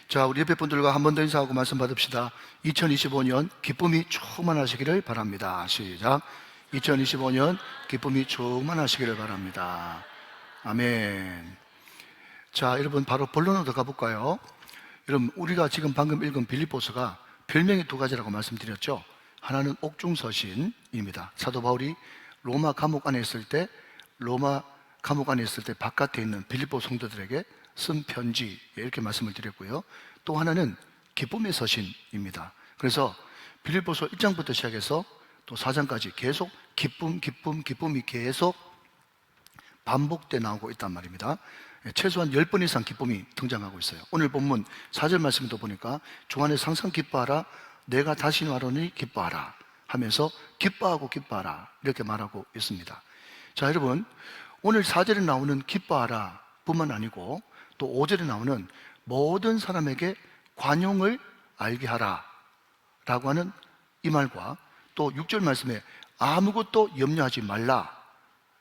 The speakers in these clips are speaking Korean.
자, 우리 옆에 분들과 한 번 더 인사하고 말씀 받읍시다. 2025년 기쁨이 충만하시기를 바랍니다. 시작. 2025년 기쁨이 충만하시기를 바랍니다. 아멘. 자, 여러분 바로 본론으로 들어가 볼까요? 여러분, 우리가 지금 방금 읽은 빌립보서가 별명이 두 가지라고 말씀드렸죠. 하나는 옥중서신입니다. 사도 바울이 로마 감옥 안에 있을 때 바깥에 있는 빌립보 성도들에게 쓴 편지, 이렇게 말씀을 드렸고요. 또 하나는 기쁨의 서신입니다. 그래서 빌립보서 1장부터 시작해서 또 4장까지 계속 기쁨이 계속 반복돼 나오고 있단 말입니다. 최소한 10번 이상 기쁨이 등장하고 있어요. 오늘 본문 4절 말씀도 보니까 주 안에서 항상 기뻐하라, 내가 다시 와노니 기뻐하라 하면서 기뻐하라 이렇게 말하고 있습니다. 자, 여러분, 오늘 4절에 나오는 기뻐하라 뿐만 아니고 또 5절에 나오는 모든 사람에게 관용을 알게 하라 라고 하는 이 말과 또 6절 말씀에 아무것도 염려하지 말라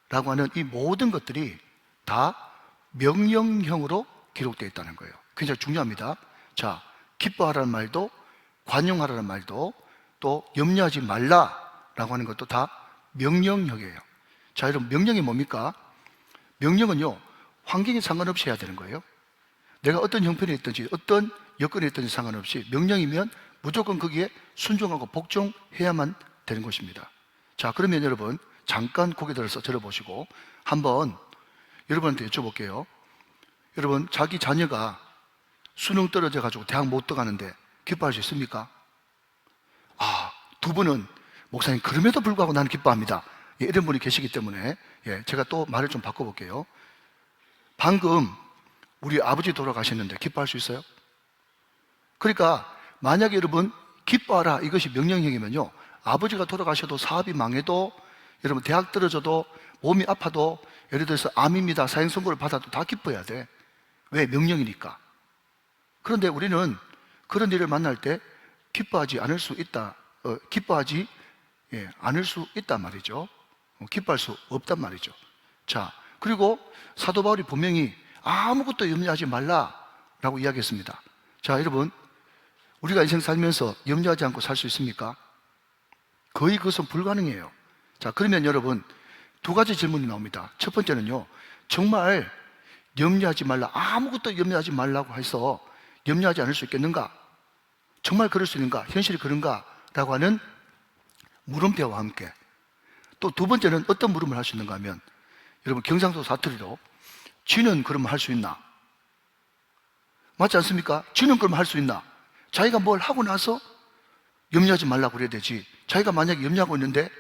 라고 하는 이 모든 것들이 다 명령형으로 기록되어 있다는 거예요. 굉장히 중요합니다. 자, 기뻐하라는 말도 관용하라는 말도 또 염려하지 말라라고 하는 것도 다 명령형이에요. 자, 여러분, 명령이 뭡니까? 명령은요, 환경에 상관없이 해야 되는 거예요. 내가 어떤 형편에 있든지 어떤 여건에 있든지 상관없이 명령이면 무조건 거기에 순종하고 복종해야만 되는 것입니다. 자, 그러면 여러분 잠깐 고개 들어서 들어보시고 한번 여러분한테 여쭤볼게요. 여러분, 자기 자녀가 수능 떨어져 가지고 대학 못 들어가는데 기뻐할 수 있습니까? 두 분은 목사님 그럼에도 불구하고 나는 기뻐합니다, 이런 분이 계시기 때문에 제가 또 말을 좀 바꿔볼게요. 방금 우리 아버지 돌아가셨는데 기뻐할 수 있어요? 그러니까 만약에 여러분 기뻐하라 이것이 명령형이면요, 아버지가 돌아가셔도 사업이 망해도 여러분 대학 떨어져도 몸이 아파도 예를 들어서 암입니다, 사형 선고를 받아도 다 기뻐해야 돼. 왜? 명령이니까. 그런데 우리는 그런 일을 만날 때 기뻐하지 않을 수 있단 말이죠. 기뻐할 수 없단 말이죠. 자, 그리고 사도 바울이 분명히 아무것도 염려하지 말라라고 이야기했습니다. 자, 여러분, 우리가 인생 살면서 염려하지 않고 살 수 있습니까? 거의 그것은 불가능해요. 자, 그러면 여러분 두 가지 질문이 나옵니다. 첫 번째는요, 정말 염려하지 말라, 아무것도 염려하지 말라고 해서 염려하지 않을 수 있겠는가? 정말 그럴 수 있는가? 현실이 그런가? 라고 하는 물음표와 함께 또 두 번째는 어떤 물음을 할 수 있는가 하면, 여러분 경상도 사투리로 쥐는 그러면 할 수 있나? 맞지 않습니까? 쥐는 그러면 할 수 있나? 자기가 뭘 하고 나서 염려하지 말라고 그래야 되지, 자기가 만약에 염려하고 있는데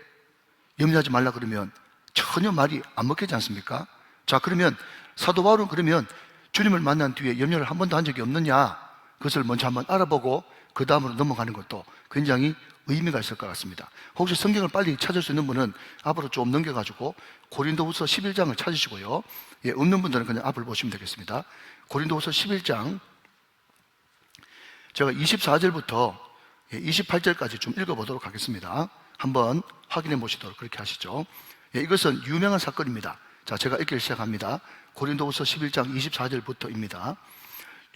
염려하지 말라 그러면 전혀 말이 안 먹히지 않습니까? 자, 그러면 사도 바울은 그러면 주님을 만난 뒤에 염려를 한 번도 한 적이 없느냐, 그것을 먼저 한번 알아보고 그 다음으로 넘어가는 것도 굉장히 의미가 있을 것 같습니다. 혹시 성경을 빨리 찾을 수 있는 분은 앞으로 좀 넘겨가지고 고린도후서 11장을 찾으시고요, 없는 분들은 그냥 앞을 보시면 되겠습니다. 고린도후서 11장 제가 24절부터 28절까지 좀 읽어보도록 하겠습니다. 한번 확인해 보시도록 그렇게 하시죠. 이것은 유명한 사건입니다. 자, 제가 읽기를 시작합니다. 고린도후서 11장 24절부터입니다.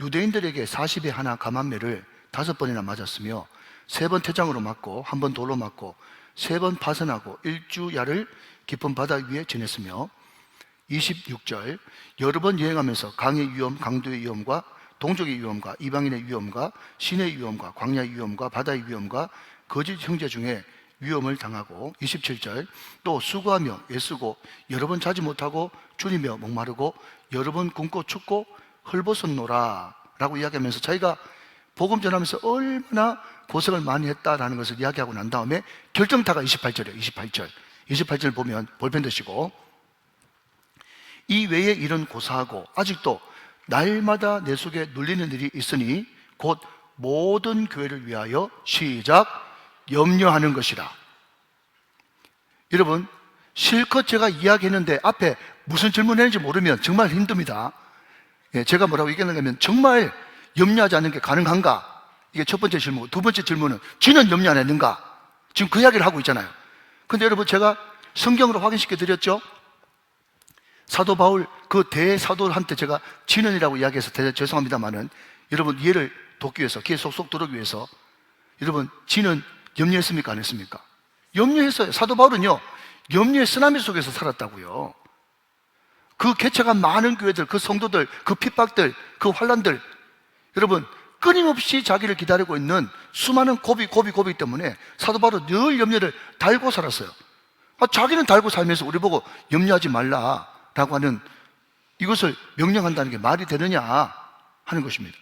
유대인들에게 40에 하나 감한매를 5번이나 맞았으며 3번 태장으로 맞고 1번 돌로 맞고 3번 파선하고 1주야를 깊은 바다 위에 지냈으며 26절 여러 번 여행하면서 강의 위험, 강도의 위험과 동족의 위험과 이방인의 위험과 신의 위험과 광야의 위험과 바다의 위험과 거짓 형제 중에 위험을 당하고 27절 또 수고하며 애쓰고 여러 번 자지 못하고 줄이며 목마르고 여러 번 굶고 춥고 헐벗었노라 라고 이야기하면서 자기가 복음 전하면서 얼마나 고생을 많이 했다라는 것을 이야기하고 난 다음에 결정타가 28절이에요. 28절 보면 볼펜 드시고, 이 외에 일은 고사하고 아직도 날마다 내 속에 눌리는 일이 있으니 곧 모든 교회를 위하여 시작 염려하는 것이라. 여러분, 실컷 제가 이야기했는데 앞에 무슨 질문했는지 모르면 정말 힘듭니다. 제가 뭐라고 얘기하냐면 정말 염려하지 않는 게 가능한가? 이게 첫 번째 질문. 두 번째 질문은 쥐는 염려 안 했는가? 지금 그 이야기를 하고 있잖아요. 근데 여러분, 제가 성경으로 확인시켜 드렸죠? 사도 바울 그 대사도한테 제가 진언이라고 이야기해서 죄송합니다만은 여러분 이해를 돕기 위해서, 귀에 쏙쏙 들어오기 위해서, 여러분 진언 염려했습니까? 안 했습니까? 염려했어요. 사도 바울은요 염려의 쓰나미 속에서 살았다고요. 그 개척한 많은 교회들, 그 성도들, 그 핍박들, 그 환란들, 여러분 끊임없이 자기를 기다리고 있는 수많은 고비 때문에 사도 바울은 늘 염려를 달고 살았어요. 자기는 달고 살면서 우리 보고 염려하지 말라라고 하는, 이것을 명령한다는 게 말이 되느냐 하는 것입니다.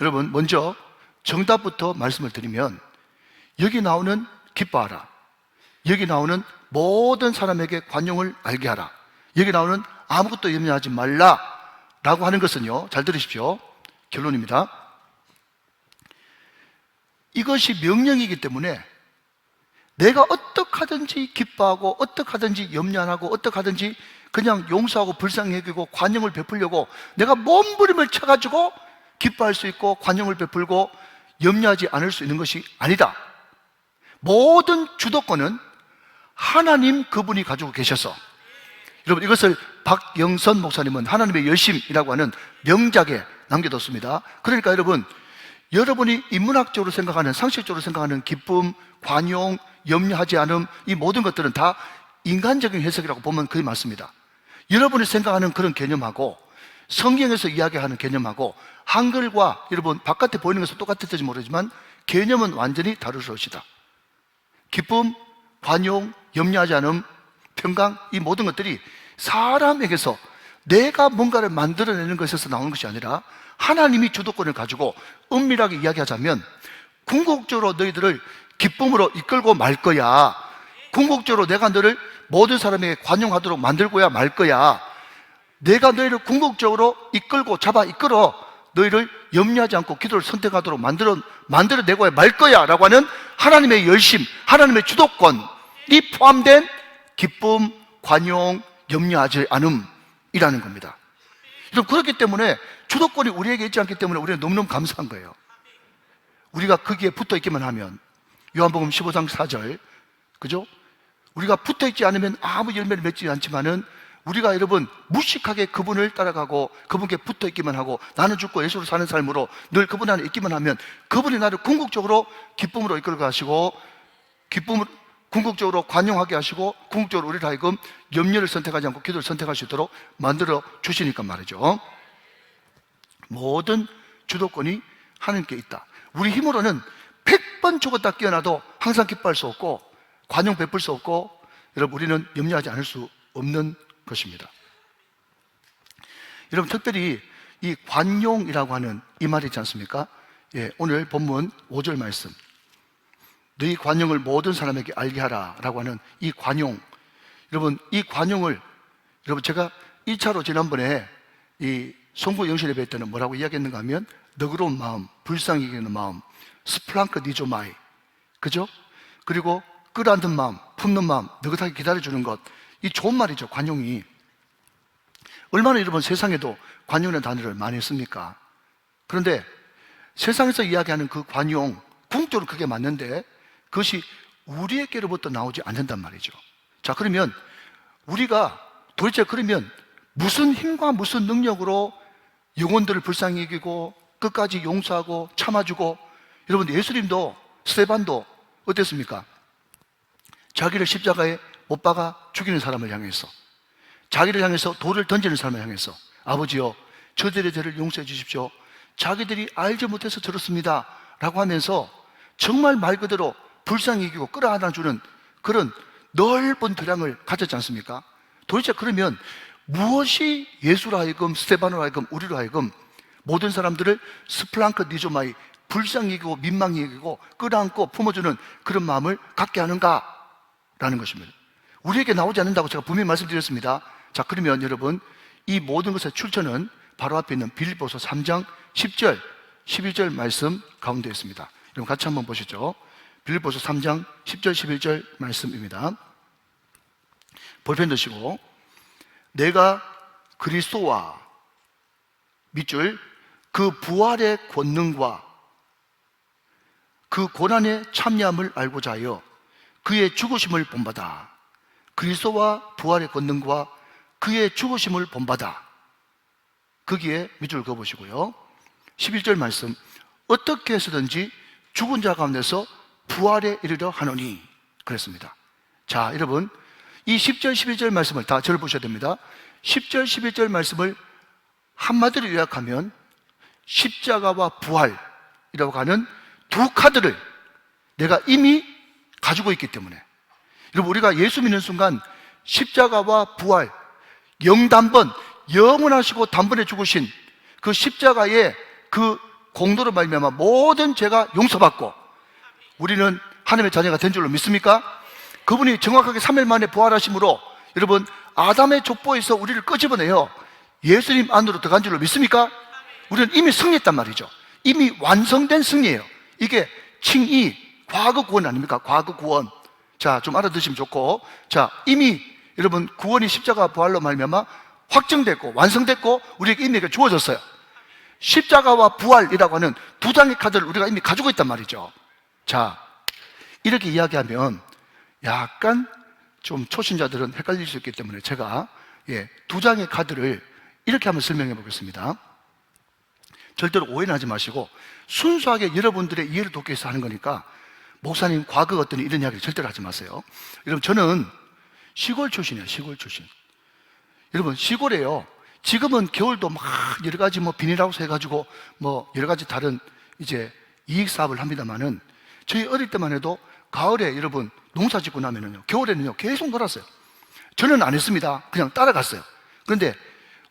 여러분 먼저 정답부터 말씀을 드리면, 여기 나오는 기뻐하라, 여기 나오는 모든 사람에게 관용을 알게 하라, 여기 나오는 아무것도 염려하지 말라라고 하는 것은요, 잘 들으십시오. 결론입니다. 이것이 명령이기 때문에 내가 어떻게 하든지 기뻐하고 어떻게 하든지 염려 안 하고 어떻게 하든지 그냥 용서하고 불쌍히 여기고 관용을 베풀려고 내가 몸부림을 쳐가지고 기뻐할 수 있고 관용을 베풀고 염려하지 않을 수 있는 것이 아니다. 모든 주도권은 하나님 그분이 가지고 계셔서, 여러분 이것을 박영선 목사님은 하나님의 열심이라고 하는 명작에 남겨뒀습니다. 그러니까 여러분, 여러분이 인문학적으로 생각하는, 상식적으로 생각하는 기쁨, 관용, 염려하지 않음, 이 모든 것들은 다 인간적인 해석이라고 보면 그게 맞습니다. 여러분이 생각하는 그런 개념하고 성경에서 이야기하는 개념하고 한글과 여러분 바깥에 보이는 것은 똑같을지 모르지만 개념은 완전히 다를 것이다. 기쁨, 관용, 염려하지 않음, 평강, 이 모든 것들이 사람에게서 내가 뭔가를 만들어내는 것에서 나오는 것이 아니라 하나님이 주도권을 가지고 엄밀하게 이야기하자면 궁극적으로 너희들을 기쁨으로 이끌고 말 거야. 궁극적으로 내가 너를 모든 사람에게 관용하도록 만들고야 말 거야. 내가 너희를 궁극적으로 이끌고 이끌어 너희를 염려하지 않고 기도를 선택하도록 만들어내고야 말 거야 라고 하는 하나님의 열심, 하나님의 주도권이 포함된 기쁨, 관용, 염려하지 않음이라는 겁니다. 그렇기 때문에 주도권이 우리에게 있지 않기 때문에 우리는 너무너무 감사한 거예요. 우리가 거기에 붙어 있기만 하면, 요한복음 15장 4절, 그죠? 우리가 붙어 있지 않으면 아무 열매를 맺지 않지만은 우리가 여러분 무식하게 그분을 따라가고 그분께 붙어 있기만 하고 나는 죽고 예수로 사는 삶으로 늘 그분 안에 있기만 하면 그분이 나를 궁극적으로 기쁨으로 이끌어 가시고 기쁨을 궁극적으로 관용하게 하시고 궁극적으로 우리를 하여금 염려를 선택하지 않고 기도를 선택할 수 있도록 만들어 주시니까 말이죠. 모든 주도권이 하나님께 있다. 우리 힘으로는 100번 죽었다 깨어나도 항상 기뻐할 수 없고 관용 베풀 수 없고, 여러분 우리는 염려하지 않을 수 없는 것입니다. 여러분 특별히 이 관용이라고 하는 이 말이 있지 않습니까? 예, 오늘 본문 5절 말씀, 너희 관용을 모든 사람에게 알게 하라 라고 하는 이 관용, 여러분 이 관용을, 여러분 제가 1차로 지난번에 이 송구 영실 예배 때는 뭐라고 이야기했는가 하면 너그러운 마음, 불쌍히 여기는 마음, 스플랑크 니조마이, 그죠? 그리고 끌어안는 마음, 품는 마음, 느긋하게 기다려주는 것, 이 좋은 말이죠. 관용이 얼마나 여러분 세상에도 관용이라는 단어를 많이 씁니까? 그런데 세상에서 이야기하는 그 관용, 궁극적으로 그게 맞는데 그것이 우리에게로부터 나오지 않는단 말이죠. 자, 그러면 우리가 도대체 그러면 무슨 힘과 무슨 능력으로 영혼들을 불쌍히 여기고 끝까지 용서하고 참아주고, 여러분 예수님도 스데반도 어땠습니까? 자기를 십자가에 못 박아 죽이는 사람을 향해서, 자기를 향해서 돌을 던지는 사람을 향해서 아버지여 저들의 죄를 용서해 주십시오, 자기들이 알지 못해서 저렇습니다 라고 하면서 정말 말 그대로 불쌍히 여기고 끌어안아주는 그런 넓은 도량을 가졌지 않습니까? 도대체 그러면 무엇이 예수로 하여금, 스데반으로 하여금, 우리로 하여금 모든 사람들을 스플랑크 니조마이, 불쌍히 여기고 민망히 여기고 끌어안고 품어주는 그런 마음을 갖게 하는가라는 것입니다. 우리에게 나오지 않는다고 제가 분명히 말씀드렸습니다. 자, 그러면 여러분 이 모든 것의 출처는 바로 앞에 있는 빌립보서 3장 10절, 11절 말씀 가운데 있습니다. 여러분 같이 한번 보시죠. 빌립보서 3장 10절, 11절 말씀입니다. 볼펜 드시고, 내가 그리스도와 밑줄 그 부활의 권능과 그 고난의 참여함을 알고자 하여 그의 죽으심을 본받아 그리스도와 부활의 권능과 그의 죽으심을 본받아. 거기에 밑줄 그어보시고요. 11절 말씀, 어떻게 해서든지 죽은 자 가운데서 부활에 이르려 하노니 그랬습니다. 자, 여러분, 이 10절 11절 말씀을 다 저를 보셔야 됩니다. 10절 11절 말씀을 한마디로 요약하면 십자가와 부활이라고 하는 두 카드를 내가 이미 가지고 있기 때문에, 여러분, 우리가 예수 믿는 순간 십자가와 부활, 영단번, 영원하시고 단번에 죽으신 그 십자가의 그 공로로 말미암아 모든 죄가 용서받고 우리는 하나님의 자녀가 된 줄로 믿습니까? 그분이 정확하게 3일 만에 부활하심으로 여러분 아담의 족보에서 우리를 끄집어내요 예수님 안으로 들어간 줄로 믿습니까? 우리는 이미 승리했단 말이죠. 이미 완성된 승리예요. 이게 칭의, 과거 구원 아닙니까? 과거 구원. 자, 좀 알아두시면 좋고, 자, 이미 여러분 구원이 십자가 부활로 말미암아 확정됐고 완성됐고 우리에게 이미 주어졌어요. 십자가와 부활이라고 하는 두 장의 카드를 우리가 이미 가지고 있단 말이죠. 자, 이렇게 이야기하면 약간 좀 초신자들은 헷갈릴 수 있기 때문에 제가 두 장의 카드를 이렇게 한번 설명해 보겠습니다. 절대로 오해는 하지 마시고 순수하게 여러분들의 이해를 돕기 위해서 하는 거니까 목사님 과거 어떤 이런 이야기를 절대로 하지 마세요. 여러분, 저는 시골 출신이에요. 시골 출신. 여러분, 시골에요, 지금은 겨울도 막 여러 가지 뭐 비닐하우스 해가지고 뭐 여러 가지 다른 이제 이익 사업을 합니다만은 저희 어릴 때만 해도 가을에 여러분 농사 짓고 나면은요, 겨울에는요 계속 놀았어요. 저는 안 했습니다. 그냥 따라갔어요. 그런데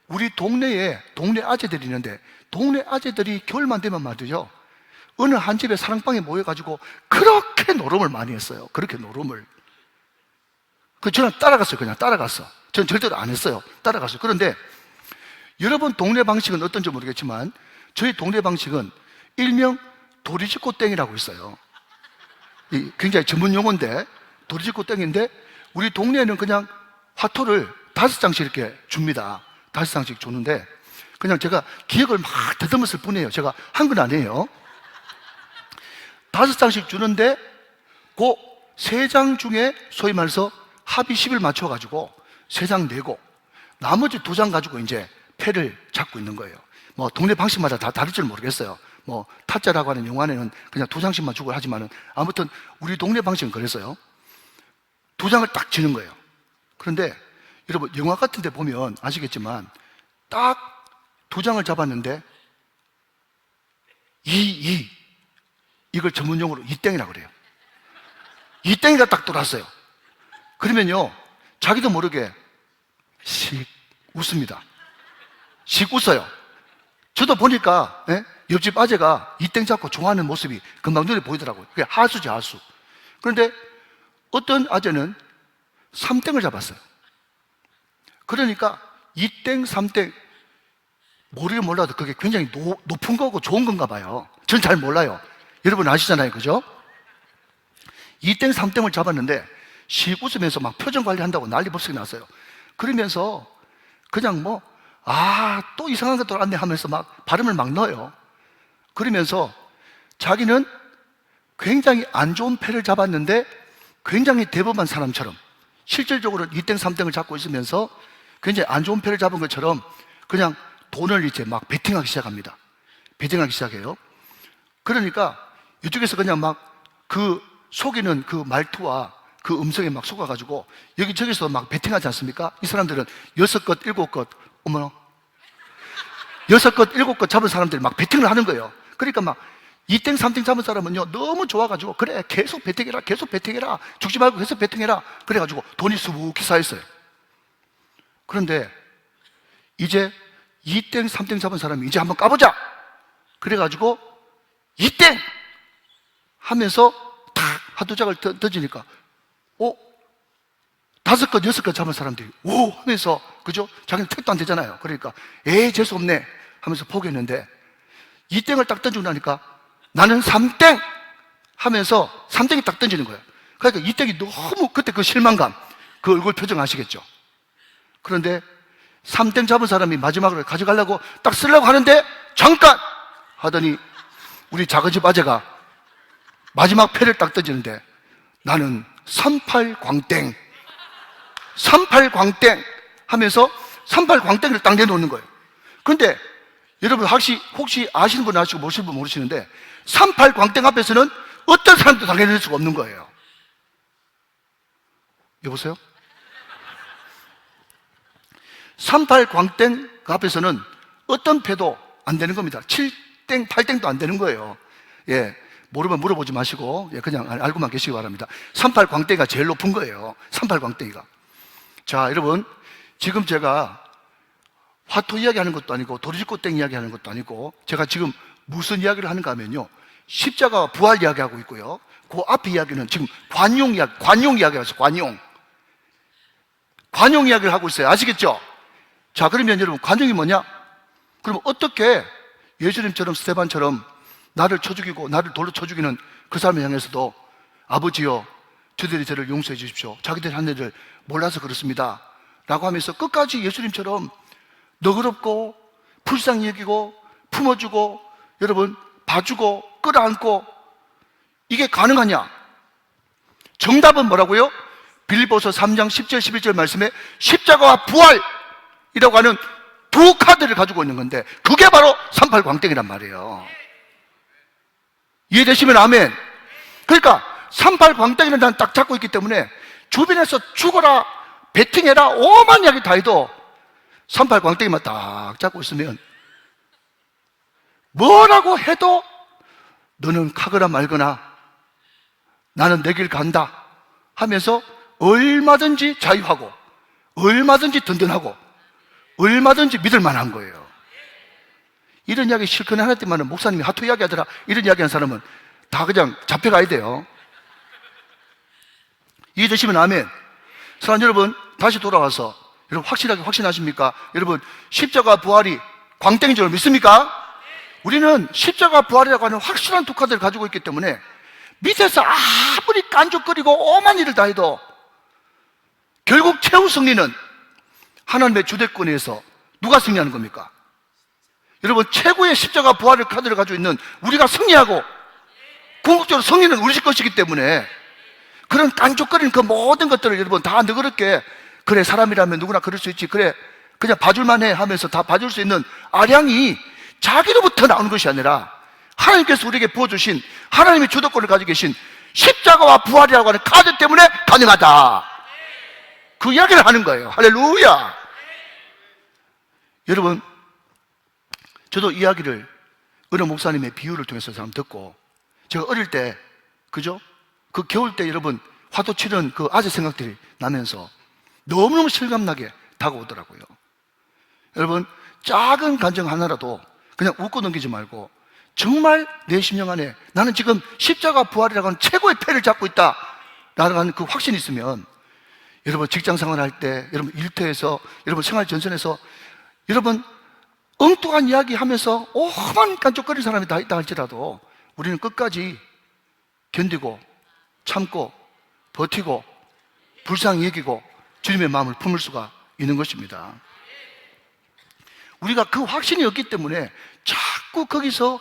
우리 동네에 동네 아재들이 있는데 동네 아재들이 겨울만 되면 말이죠, 어느 한 집에 사랑방에 모여가지고 그렇게 노름을 많이 했어요. 그렇게 노름을. 저는 따라갔어요. 그냥 따라갔어. 저는 절대로 안 했어요. 따라갔어요. 그런데 여러분 동네 방식은 어떤지 모르겠지만 저희 동네 방식은 일명 도리지코 땡이라고 있어요. 굉장히 전문 용어인데 도리지코 땡인데 우리 동네에는 그냥 화토를 5장씩 이렇게 줍니다. 5장씩 주는데 그냥 제가 기억을 막 더듬었을 뿐이에요. 제가 한 건 아니에요. 5장씩 주는데 그 3장 중에 소위 말해서 합의 10을 맞춰가지고 3장 내고 나머지 2장 가지고 이제 패를 잡고 있는 거예요. 뭐 동네 방식마다 다 다를 줄 모르겠어요. 뭐 타짜라고 하는 영화에는 그냥 2장씩만 주고 하지만은 아무튼 우리 동네 방식은 그랬어요. 2장을 딱 지는 거예요. 그런데 여러분 영화 같은 데 보면 아시겠지만 딱 2장을 잡았는데 이걸 전문용어로 이땡이라고 그래요. 이땡이가 딱 돌았어요. 그러면요 자기도 모르게 씩 웃습니다. 씩 웃어요. 저도 보니까 옆집 아재가 이땡 잡고 좋아하는 모습이 금방 눈에 보이더라고요. 그게 하수지, 하수. 그런데 어떤 아재는 3땡을 잡았어요. 그러니까 2땡, 3땡 모르긴 몰라도 그게 굉장히 높은 거고 좋은 건가 봐요. 전 잘 몰라요. 여러분 아시잖아요, 그죠? 2땡, 3땡을 잡았는데 씩 웃으면서 막 표정 관리한다고 난리 법석이 났어요. 그러면서 그냥 뭐 또 이상한 거 돌았네 하면서 막 발음을 막 넣어요. 그러면서 자기는 굉장히 안 좋은 패를 잡았는데 굉장히 대범한 사람처럼 실질적으로 2땡, 3땡을 잡고 있으면서 굉장히 안 좋은 패를 잡은 것처럼 그냥 돈을 이제 막 베팅하기 시작합니다. 베팅하기 시작해요. 그러니까 이쪽에서 그냥 막 그 속이는 그 말투와 그 음성에 막 속아가지고 여기저기서 막 베팅하지 않습니까? 이 사람들은 6것, 7것, 어머나 6것, 7것 잡은 사람들이 막 베팅을 하는 거예요. 그러니까 막 2땡, 3땡 잡은 사람은요 너무 좋아가지고 그래 계속 베팅해라, 계속 베팅해라, 죽지 말고 계속 베팅해라 그래가지고 돈이 수북히 쌓였어요. 그런데 이제 2땡, 3땡 잡은 사람이 이제 한번 까보자 그래가지고 2땡 하면서 탁 한두 장을 던지니까 5것, 6것 잡은 사람들이 오 하면서, 그죠? 자기는 택도 안 되잖아요. 그러니까 재수없네 하면서 포기했는데 2땡을 딱 던지고 나니까 나는 3땡 하면서 3땡이 딱 던지는 거예요. 그러니까 2땡이 너무 그때 그 실망감, 그 얼굴 표정 아시겠죠? 그런데 3땡 잡은 사람이 마지막으로 가져가려고 딱 쓰려고 하는데 잠깐 하더니 우리 작은 집 아재가 마지막 패를 딱 던지는데 나는 38광땡 하면서 38 광땡이를 딱 내놓는 거예요. 그런데 여러분 혹시 아시는 분 아시고 모르시는 분 모르시는데 38 광땡 앞에서는 어떤 사람도 당해낼 수가 없는 거예요. 여보세요? 38 광땡 앞에서는 어떤 패도 안 되는 겁니다. 7땡, 8땡도 안 되는 거예요. 예, 모르면 물어보지 마시고, 예, 그냥 알고만 계시기 바랍니다. 38 광땡이가 제일 높은 거예요. 38 광땡이가. 자, 여러분, 지금 제가 화토 이야기 하는 것도 아니고, 도리지꽃땡 이야기 하는 것도 아니고, 제가 지금 무슨 이야기를 하는가 하면요. 십자가와 부활 이야기 하고 있고요. 그 앞에 이야기는 지금 관용 이야기가 있어요. 관용 이야기를 하고 있어요. 아시겠죠? 자, 그러면 여러분, 관용이 뭐냐? 그럼 어떻게 예수님처럼 스데반처럼 나를 쳐 죽이고 나를 돌로 쳐 죽이는 그 사람을 향해서도 아버지여 저들이 저를 용서해 주십시오. 자기들 한 일을 몰라서 그렇습니다 라고 하면서 끝까지 예수님처럼 너그럽고 불쌍히 여기고 품어주고 여러분 봐주고 끌어안고 이게 가능하냐? 정답은 뭐라고요? 빌립보서 3장 10절 11절 말씀에 십자가와 부활이라고 하는 두 카드를 가지고 있는 건데 그게 바로 38 광땡이란 말이에요. 이해되시면 아멘. 그러니까 38 광땡이는 난 딱 잡고 있기 때문에 주변에서 죽어라 배팅해라 오만 이야기 다 해도 38 광땡이만 딱 잡고 있으면 뭐라고 해도 너는 가거나 말거나 나는 내 길 간다 하면서 얼마든지 자유하고 얼마든지 든든하고 얼마든지 믿을 만한 거예요. 이런 이야기 실컷 하는 때만은 목사님이 하토 이야기 하더라 이런 이야기 하는 사람은 다 그냥 잡혀가야 돼요. 이해되시면 아멘. 사랑하는 여러분, 다시 돌아와서 여러분 확실하게 확신하십니까? 여러분 십자가 부활이 광땡인 줄 믿습니까? 우리는 십자가 부활이라고 하는 확실한 두 카드를 가지고 있기 때문에 밑에서 아무리 깐죽거리고 오만 일을 다 해도 결국 최후 승리는 하나님의 주대권에서 누가 승리하는 겁니까? 여러분 최고의 십자가 부활의 카드를 가지고 있는 우리가 승리하고 궁극적으로 승리는 우리 집 것이기 때문에 그런 깐죽거리는 그 모든 것들을 여러분 다 너그럽게 그래 사람이라면 누구나 그럴 수 있지 그래 그냥 봐줄만 해 하면서 다 봐줄 수 있는 아량이 자기로부터 나오는 것이 아니라 하나님께서 우리에게 부어주신 하나님의 주도권을 가지고 계신 십자가와 부활이라고 하는 카드 때문에 가능하다. 그 이야기를 하는 거예요. 할렐루야. 여러분 저도 이야기를 어느 목사님의 비유를 통해서 한번 듣고 제가 어릴 때 그죠? 그 겨울 때 여러분 화도 치는 그 아재 생각들이 나면서 너무너무 실감나게 다가오더라고요. 여러분 작은 감정 하나라도 그냥 웃고 넘기지 말고 정말 내 심령 안에 나는 지금 십자가 부활이라고 하는 최고의 패를 잡고 있다 라고 하는 그 확신이 있으면 여러분 직장 생활할 때 여러분 일터에서 여러분 생활 전선에서 여러분 엉뚱한 이야기 하면서 오만 깐족거리는 사람이 다 있다 할지라도 우리는 끝까지 견디고 참고 버티고 불쌍히 여기고 주님의 마음을 품을 수가 있는 것입니다. 우리가 그 확신이 없기 때문에 자꾸 거기서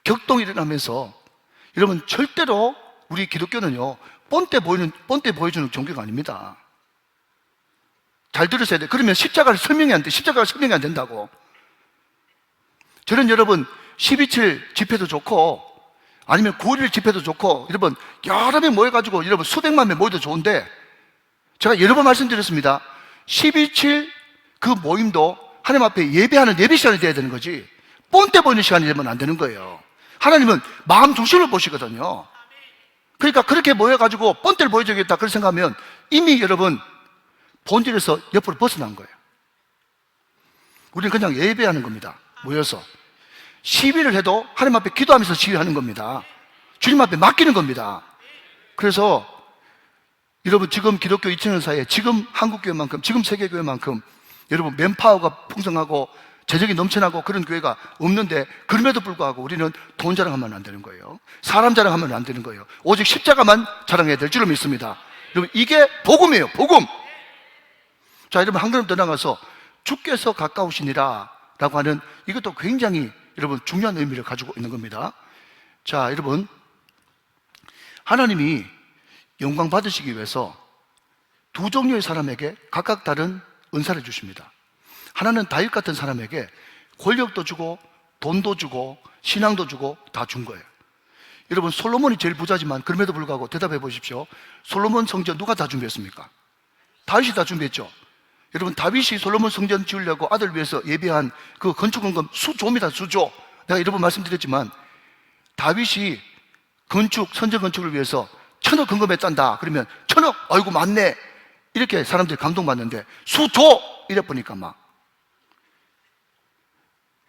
격동이 일어나면서 여러분 절대로 우리 기독교는요 본때 보여주는 종교가 아닙니다. 잘 들으셔야 돼요. 그러면 십자가가 설명이 안 된다고. 저는 여러분 12.7 집회도 좋고 아니면 9.11 집회도 좋고 여러분 여러 명 모여가지고 여러분 수백만 명 모여도 좋은데 제가 여러 번 말씀드렸습니다. 12.7 그 모임도 하나님 앞에 예배하는 예배 시간이 돼야 되는 거지 본때 보이는 시간이 되면 안 되는 거예요. 하나님은 마음 중심을 보시거든요. 그러니까 그렇게 모여가지고 본때를 보여주겠다 그렇게 생각하면 이미 여러분 본질에서 옆으로 벗어난 거예요. 우리는 그냥 예배하는 겁니다. 모여서 시위를 해도 하나님 앞에 기도하면서 시위하는 겁니다. 주님 앞에 맡기는 겁니다. 그래서 여러분 지금 기독교 2000년 사이에 지금 한국교회만큼 지금 세계교회만큼 여러분 맨파워가 풍성하고 재정이 넘쳐나고 그런 교회가 없는데 그럼에도 불구하고 우리는 돈 자랑하면 안 되는 거예요. 사람 자랑하면 안 되는 거예요. 오직 십자가만 자랑해야 될 줄로 믿습니다. 여러분 이게 복음이에요. 복음. 자 여러분 한 걸음 더 나가서 주께서 가까우시니라 라고 하는 이것도 굉장히 여러분 중요한 의미를 가지고 있는 겁니다. 자 여러분 하나님이 영광 받으시기 위해서 두 종류의 사람에게 각각 다른 은사를 주십니다. 하나는 다윗 같은 사람에게 권력도 주고 돈도 주고 신앙도 주고 다 준 거예요. 여러분, 솔로몬이 제일 부자지만 그럼에도 불구하고 대답해 보십시오. 솔로몬 성전 누가 다 준비했습니까? 다윗이 다 준비했죠. 여러분, 다윗이 솔로몬 성전 지으려고 아들 위해서 예비한 그 건축원금 수조입니다. 수조. 내가 여러 번 말씀드렸지만 다윗이 선전 건축을 위해서 1,000억 헌금했단다 그러면 1,000억, 아이고 많네, 이렇게 사람들이 감동받는데 수조 이래 보니까 막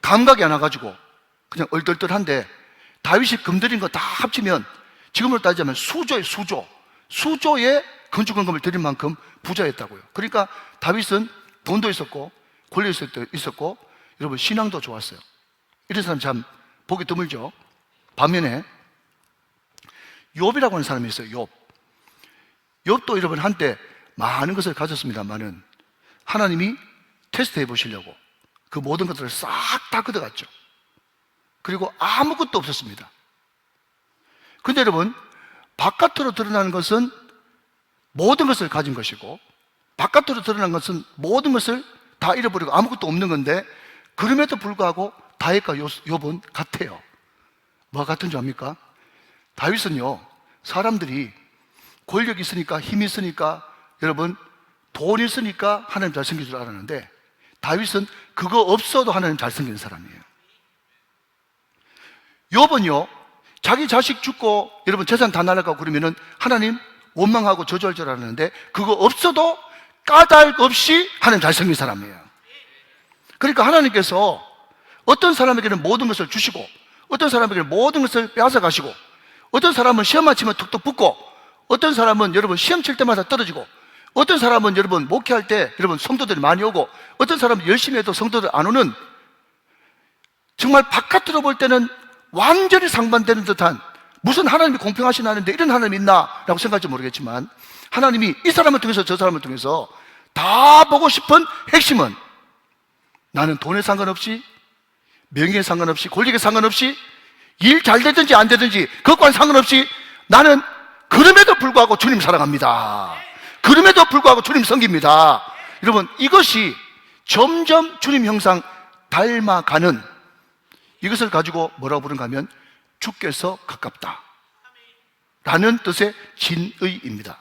감각이 안 와가지고 그냥 얼떨떨한데, 다윗이 금들인 거 다 합치면 지금으로 따지자면 수조의 수조의 건축헌금을 드릴 만큼 부자였다고요. 그러니까 다윗은 돈도 있었고 권력도 있었고 여러분 신앙도 좋았어요. 이런 사람 참 보기 드물죠. 반면에 욥이라고 하는 사람이 있어요. 욥도 여러분 한때 많은 것을 가졌습니다만은 하나님이 테스트해 보시려고 그 모든 것들을 싹 다 걷어갔죠. 그리고 아무것도 없었습니다. 근데 여러분, 바깥으로 드러나는 것은 모든 것을 가진 것이고 바깥으로 드러난 것은 모든 것을 다 잃어버리고 아무것도 없는 건데, 그럼에도 불구하고 다윗과 욥은 같아요. 뭐가 같은 줄 압니까? 다윗은요, 사람들이 권력이 있으니까, 힘이 있으니까, 여러분 돈이 있으니까 하나님 잘생긴 줄 알았는데, 다윗은 그거 없어도 하나님 잘생긴 사람이에요. 욥은요, 자기 자식 죽고 여러분 재산 다 날아가고 그러면은 하나님 원망하고 저주할 줄 알았는데, 그거 없어도 까닭 없이 하나님 잘생긴 사람이에요. 그러니까 하나님께서 어떤 사람에게는 모든 것을 주시고 어떤 사람에게는 모든 것을 빼앗아 가시고, 어떤 사람은 시험만 치면 툭툭 붙고, 어떤 사람은 여러분 시험 칠 때마다 떨어지고, 어떤 사람은 여러분 목회할 때 여러분 성도들이 많이 오고, 어떤 사람은 열심히 해도 성도들 안 오는, 정말 바깥으로 볼 때는 완전히 상반되는 듯한, 무슨 하나님이 공평하시나는데 이런 하나님이 있나 라고 생각할지 모르겠지만, 하나님이 이 사람을 통해서 저 사람을 통해서 다 보고 싶은 핵심은, 나는 돈에 상관없이, 명예에 상관없이, 권력에 상관없이, 일 잘 되든지 안 되든지 그것과는 상관없이 나는 그럼에도 불구하고 주님 사랑합니다. 그럼에도 불구하고 주님 섬깁니다. 여러분, 이것이 점점 주님 형상 닮아가는, 이것을 가지고 뭐라고 부른가 하면 주께서 가깝다 라는 뜻의 진의입니다.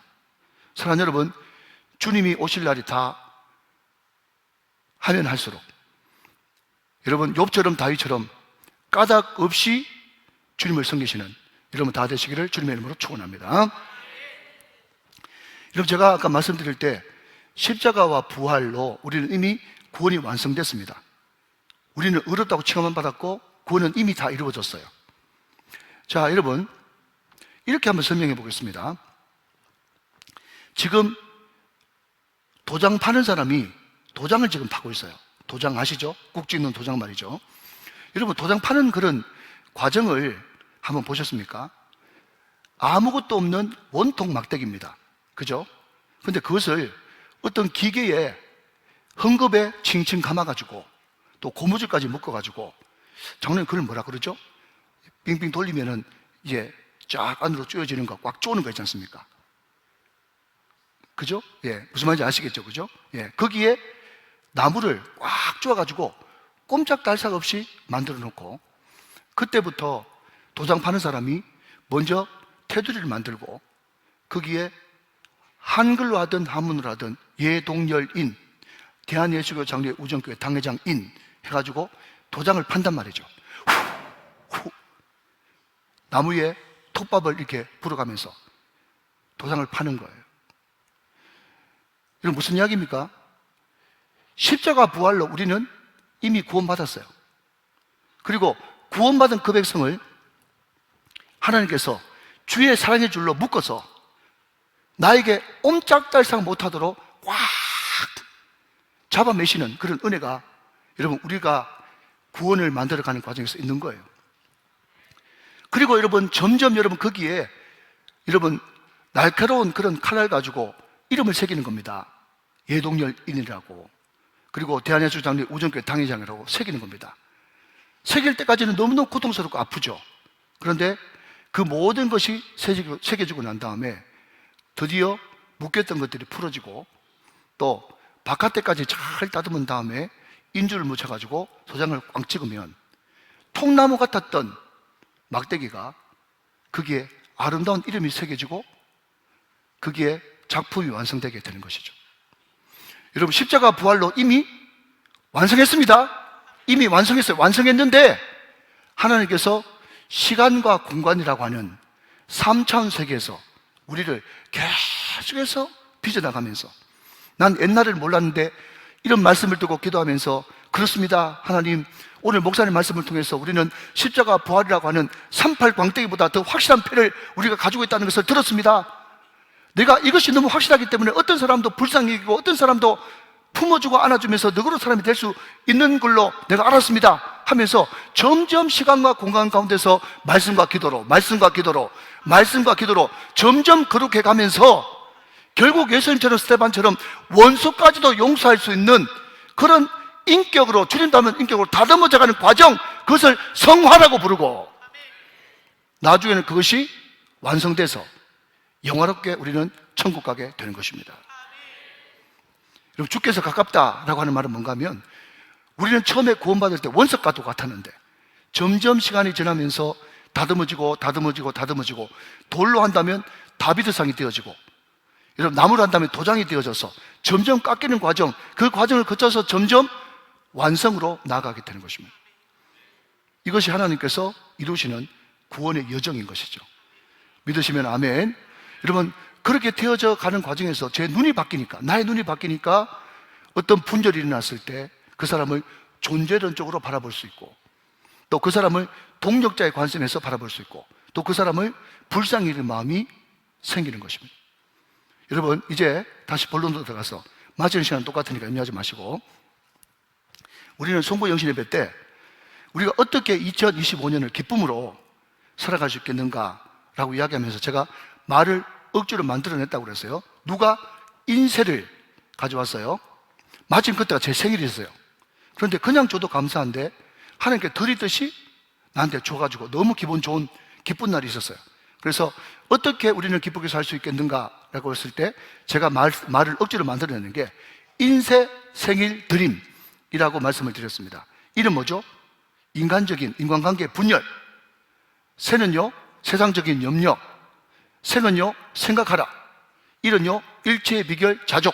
사랑하는 여러분, 주님이 오실 날이 다 하면 할수록 여러분 욥처럼 다윗처럼 까닭 없이 주님을 섬기시는 여러분 다 되시기를 주님의 이름으로 축원합니다. 여러분, 제가 아까 말씀드릴 때 십자가와 부활로 우리는 이미 구원이 완성됐습니다. 우리는 의롭다고 칭함을 받았고 구원은 이미 다 이루어졌어요. 자, 여러분, 이렇게 한번 설명해 보겠습니다. 지금 도장 파는 사람이 도장을 지금 파고 있어요. 도장 아시죠? 국 찍는 도장 말이죠. 여러분, 도장 파는 그런 과정을 한번 보셨습니까? 아무것도 없는 원통 막대기입니다. 그죠? 근데 그것을 어떤 기계에 헝겊에 칭칭 감아가지고 또 고무줄까지 묶어가지고, 장로님 그걸 뭐라 그러죠? 빙빙 돌리면은 이제 쫙 안으로 쪼여지는 거, 꽉 쪼는 거 있지 않습니까? 그죠? 예, 무슨 말인지 아시겠죠? 그죠? 예, 거기에 나무를 꽉 쪼아가지고 꼼짝달싹 없이 만들어 놓고, 그때부터 도장 파는 사람이 먼저 테두리를 만들고 거기에 한글로 하든 한문으로 하든 예동열인, 대한예수교 장로회 우정교회 당회장인 해가지고 도장을 판단 말이죠. 나무 위에 톱밥을 이렇게 불어가면서 도장을 파는 거예요. 이건 무슨 이야기입니까? 십자가 부활로 우리는 이미 구원받았어요. 그리고 구원받은 그 백성을 하나님께서 주의 사랑의 줄로 묶어서 나에게 옴짝달싹 못하도록 꽉 잡아매시는 그런 은혜가 여러분 우리가 구원을 만들어가는 과정에서 있는 거예요. 그리고 여러분 점점 여러분 거기에 여러분 날카로운 그런 칼날 가지고 이름을 새기는 겁니다. 예동열인이라고, 그리고 대한예수 장로회 우정교회 당회장이라고 새기는 겁니다. 새길 때까지는 너무너무 고통스럽고 아프죠. 그런데 그 모든 것이 새겨지고 난 다음에 드디어 묶였던 것들이 풀어지고 또 바깥에까지 잘 다듬은 다음에 인주를 묻혀가지고 소장을 꽝 찍으면 통나무 같았던 막대기가 거기에 아름다운 이름이 새겨지고 거기에 작품이 완성되게 되는 것이죠. 여러분, 십자가 부활로 이미 완성했습니다. 이미 완성했어요. 완성했는데 하나님께서 시간과 공간이라고 하는 3차원 세계에서 우리를 계속해서 빚어나가면서, 난 옛날을 몰랐는데 이런 말씀을 듣고 기도하면서, 그렇습니다 하나님, 오늘 목사님 말씀을 통해서 우리는 십자가 부활이라고 하는 38 광대기보다 더 확실한 패를 우리가 가지고 있다는 것을 들었습니다. 내가 이것이 너무 확실하기 때문에 어떤 사람도 불쌍히 여기고 어떤 사람도 품어주고 안아주면서 너그러운 사람이 될 수 있는 걸로 내가 알았습니다 하면서 점점 시간과 공간 가운데서 말씀과 기도로 점점 거룩해 가면서 결국 예수님처럼 스데반처럼 원수까지도 용서할 수 있는 그런 인격으로, 줄인다면 인격으로 다듬어져가는 과정, 그것을 성화라고 부르고, 나중에는 그것이 완성돼서 영화롭게 우리는 천국 가게 되는 것입니다. 여러분, 주께서 가깝다라고 하는 말은 뭔가 하면, 우리는 처음에 구원받을 때 원석과 똑같았는데 점점 시간이 지나면서 다듬어지고 돌로 한다면 다비드상이 되어지고, 여러분, 나무로 한다면 도장이 되어져서 점점 깎이는 과정, 그 과정을 거쳐서 점점 완성으로 나아가게 되는 것입니다. 이것이 하나님께서 이루시는 구원의 여정인 것이죠. 믿으시면 아멘. 여러분, 그렇게 되어져 가는 과정에서 제 눈이 바뀌니까, 나의 눈이 바뀌니까 어떤 분절이 일어났을 때 그 사람을 존재론적으로 바라볼 수 있고, 또 그 사람을 동력자의 관점에서 바라볼 수 있고, 또 그 사람을 불쌍히 여기는 마음이 생기는 것입니다. 여러분, 이제 다시 본론으로 들어가서, 마치는 시간은 똑같으니까 염려하지 마시고, 우리는 송구 영신 예배 때 우리가 어떻게 2025년을 기쁨으로 살아갈 수 있겠는가라고 이야기하면서 제가 말을 억지로 만들어냈다고 그랬어요. 누가 인쇄를 가져왔어요. 마침 그때가 제 생일이었어요. 그런데 그냥 줘도 감사한데 하나님께 드리듯이 나한테 줘가지고 너무 기분 좋은 기쁜 날이 있었어요. 그래서 어떻게 우리는 기쁘게 살 수 있겠는가라고 했을 때 제가 말을 억지로 만들어내는 게 인쇄 생일 드림이라고 말씀을 드렸습니다. 이는 뭐죠? 인간적인 인간관계 분열. 세는요, 세상적인 염려. 생은요, 생각하라. 일은요, 일체의 비결 자족.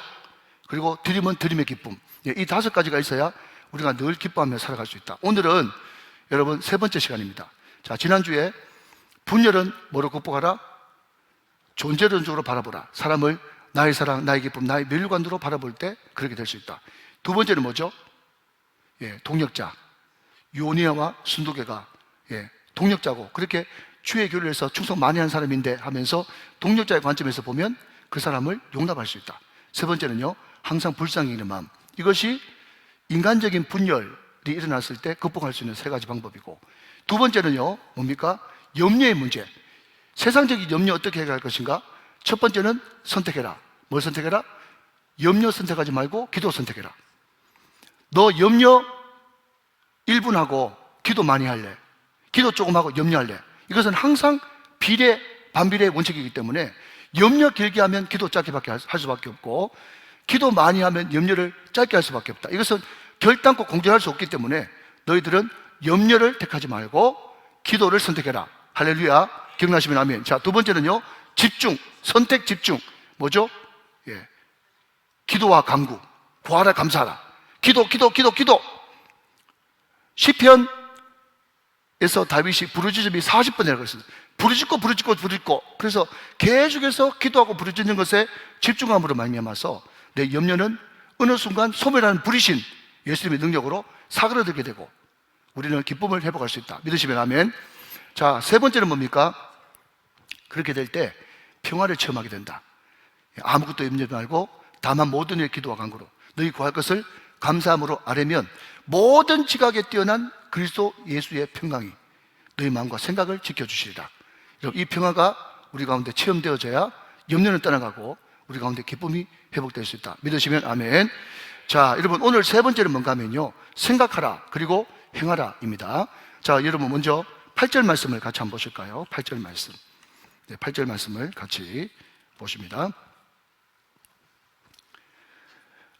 그리고 드림은 드림의 기쁨. 이 5가지가 있어야 우리가 늘 기뻐하며 살아갈 수 있다. 오늘은 여러분 3번째 시간입니다. 자, 지난주에 분열은 뭐로 극복하라? 존재론적으로 바라보라. 사람을 나의 사랑, 나의 기쁨, 나의 멸관으로 바라볼 때 그렇게 될 수 있다. 2번째는 뭐죠? 동력자. 요니아와 순두개가 동력자고, 그렇게 주의 교회를 해서 충성 많이 한 사람인데 하면서 동력자의 관점에서 보면 그 사람을 용납할 수 있다. 3번째는요, 항상 불쌍히 여기는 마음. 이것이 인간적인 분열이 일어났을 때 극복할 수 있는 3가지 방법이고, 2번째는요, 뭡니까? 염려의 문제. 세상적인 염려 어떻게 해결할 것인가? 첫 번째는 선택해라. 뭘 선택해라? 염려 선택하지 말고 기도 선택해라. 너 염려 1분 하고 기도 많이 할래? 기도 조금 하고 염려할래? 이것은 항상 비례, 반비례의 원칙이기 때문에 염려 길게 하면 기도 짧게밖에 할 수밖에 없고, 기도 많이 하면 염려를 짧게 할 수밖에 없다. 이것은 결단코 공존할 수 없기 때문에 너희들은 염려를 택하지 말고 기도를 선택해라. 할렐루야. 기억나시면 아멘. 자, 2번째는요, 집중, 선택 집중. 뭐죠? 기도와 간구, 구하라 감사하라. 기도. 시편에서 다윗이 부르짖음이 40번이라고 했습니다. 부르짖고. 그래서 계속해서 기도하고 부르짖는 것에 집중함으로 말미암아서 내 염려는 어느 순간 소멸하는 불이신 예수님의 능력으로 사그러들게 되고 우리는 기쁨을 회복할 수 있다. 믿으시면 아멘. 자, 3번째는 뭡니까? 그렇게 될 때 평화를 체험하게 된다. 아무것도 염려하지 말고 다만 모든 일 기도와 간구로 너희 구할 것을 감사함으로 아뢰면 모든 지각에 뛰어난 그리스도 예수의 평강이 너희 마음과 생각을 지켜주시리라. 이 평화가 우리 가운데 체험되어져야 염려는 떠나가고 우리 가운데 기쁨이 회복될 수 있다. 믿으시면 아멘. 자, 여러분, 오늘 3번째는 뭔가 하면요, 생각하라 그리고 행하라 입니다. 자, 여러분 먼저 8절 말씀을 같이 한번 보실까요? 8절 말씀. 8절 말씀을 같이 보십니다.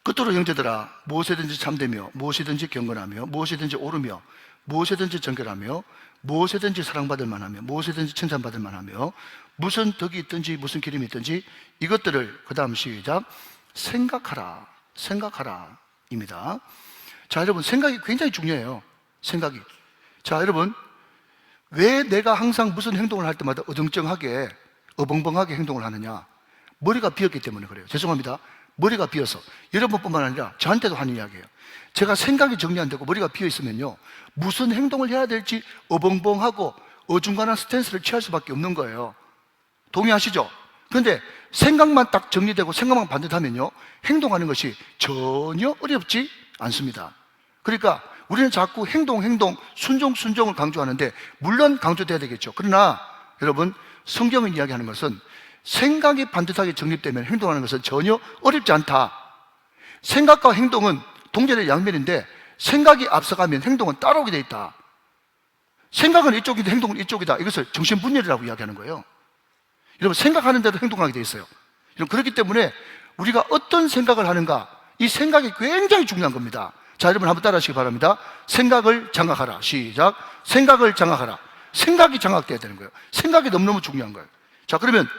끝으로 형제들아, 무엇이든지 참되며 무엇이든지 경건하며 무엇이든지 오르며 무엇이든지 정결하며 무엇이든지 사랑받을 만하며 무엇이든지 칭찬받을 만하며 무슨 덕이 있든지 무슨 기름이 있든지 이것들을, 그 다음 시작, 생각하라 입니다. 자, 여러분, 생각이 굉장히 중요해요. 생각이. 자, 여러분, 왜 내가 항상 무슨 행동을 할 때마다 어정쩡하게 어벙벙하게 행동을 하느냐? 머리가 비었기 때문에 그래요. 죄송합니다. 머리가 비어서. 여러분뿐만 아니라 저한테도 하는 이야기예요. 제가 생각이 정리 안 되고 머리가 비어 있으면요, 무슨 행동을 해야 될지 어벙벙하고 어중간한 스탠스를 취할 수밖에 없는 거예요. 동의하시죠? 그런데 생각만 딱 정리되고 생각만 반듯하면요, 행동하는 것이 전혀 어렵지 않습니다. 그러니까 우리는 자꾸 행동, 순종을 강조하는데, 물론 강조돼야 되겠죠. 그러나 여러분, 성경은 이야기하는 것은 생각이 반듯하게 정립되면 행동하는 것은 전혀 어렵지 않다. 생각과 행동은 동전의 양면인데 생각이 앞서가면 행동은 따라오게 돼 있다. 생각은 이쪽이다, 행동은 이쪽이다. 이것을 정신분열이라고 이야기하는 거예요. 여러분, 생각하는 대로 행동하게 돼 있어요. 여러분, 그렇기 때문에 우리가 어떤 생각을 하는가, 이 생각이 굉장히 중요한 겁니다. 자, 여러분 한번 따라 하시기 바랍니다. 생각을 장악하라. 시작. 생각을 장악하라. 생각이 장악돼야 되는 거예요. 생각이 너무너무 중요한 거예요. 자, 그러면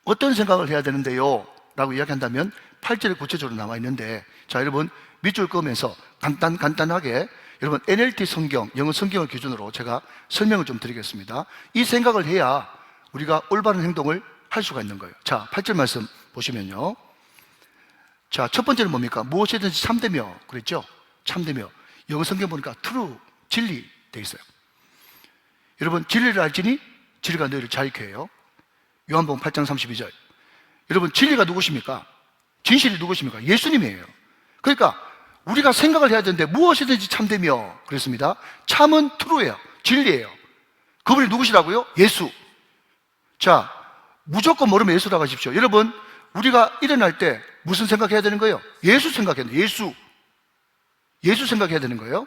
어떤 생각을 해야 되는데요? 라고 이야기한다면 8절에 구체적으로 나와 있는데, 자, 여러분 밑줄 그으면서 간단하게 여러분 NLT 성경, 영어 성경을 기준으로 제가 설명을 좀 드리겠습니다. 이 생각을 해야 우리가 올바른 행동을 할 수가 있는 거예요. 자, 8절 말씀 보시면요. 자, 첫 번째는 뭡니까? 무엇이든지 참되며, 그랬죠? 참되며. 영어 성경 보니까 true, 진리 돼 있어요. 여러분, 진리를 알지니 진리가 너희를 자유케 해요. 요한복음 8장 32절. 여러분, 진리가 누구십니까? 진실이 누구십니까? 예수님이에요. 그러니까 우리가 생각을 해야 되는데 무엇이든지 참되며 그랬습니다. 참은 true예요. 진리예요. 그분이 누구시라고요? 예수. 자, 무조건 모르면 예수라고 하십시오. 여러분, 우리가 일어날 때 무슨 생각해야 되는 거예요? 예수 생각해야 돼요. 예수 생각해야 되는 거예요.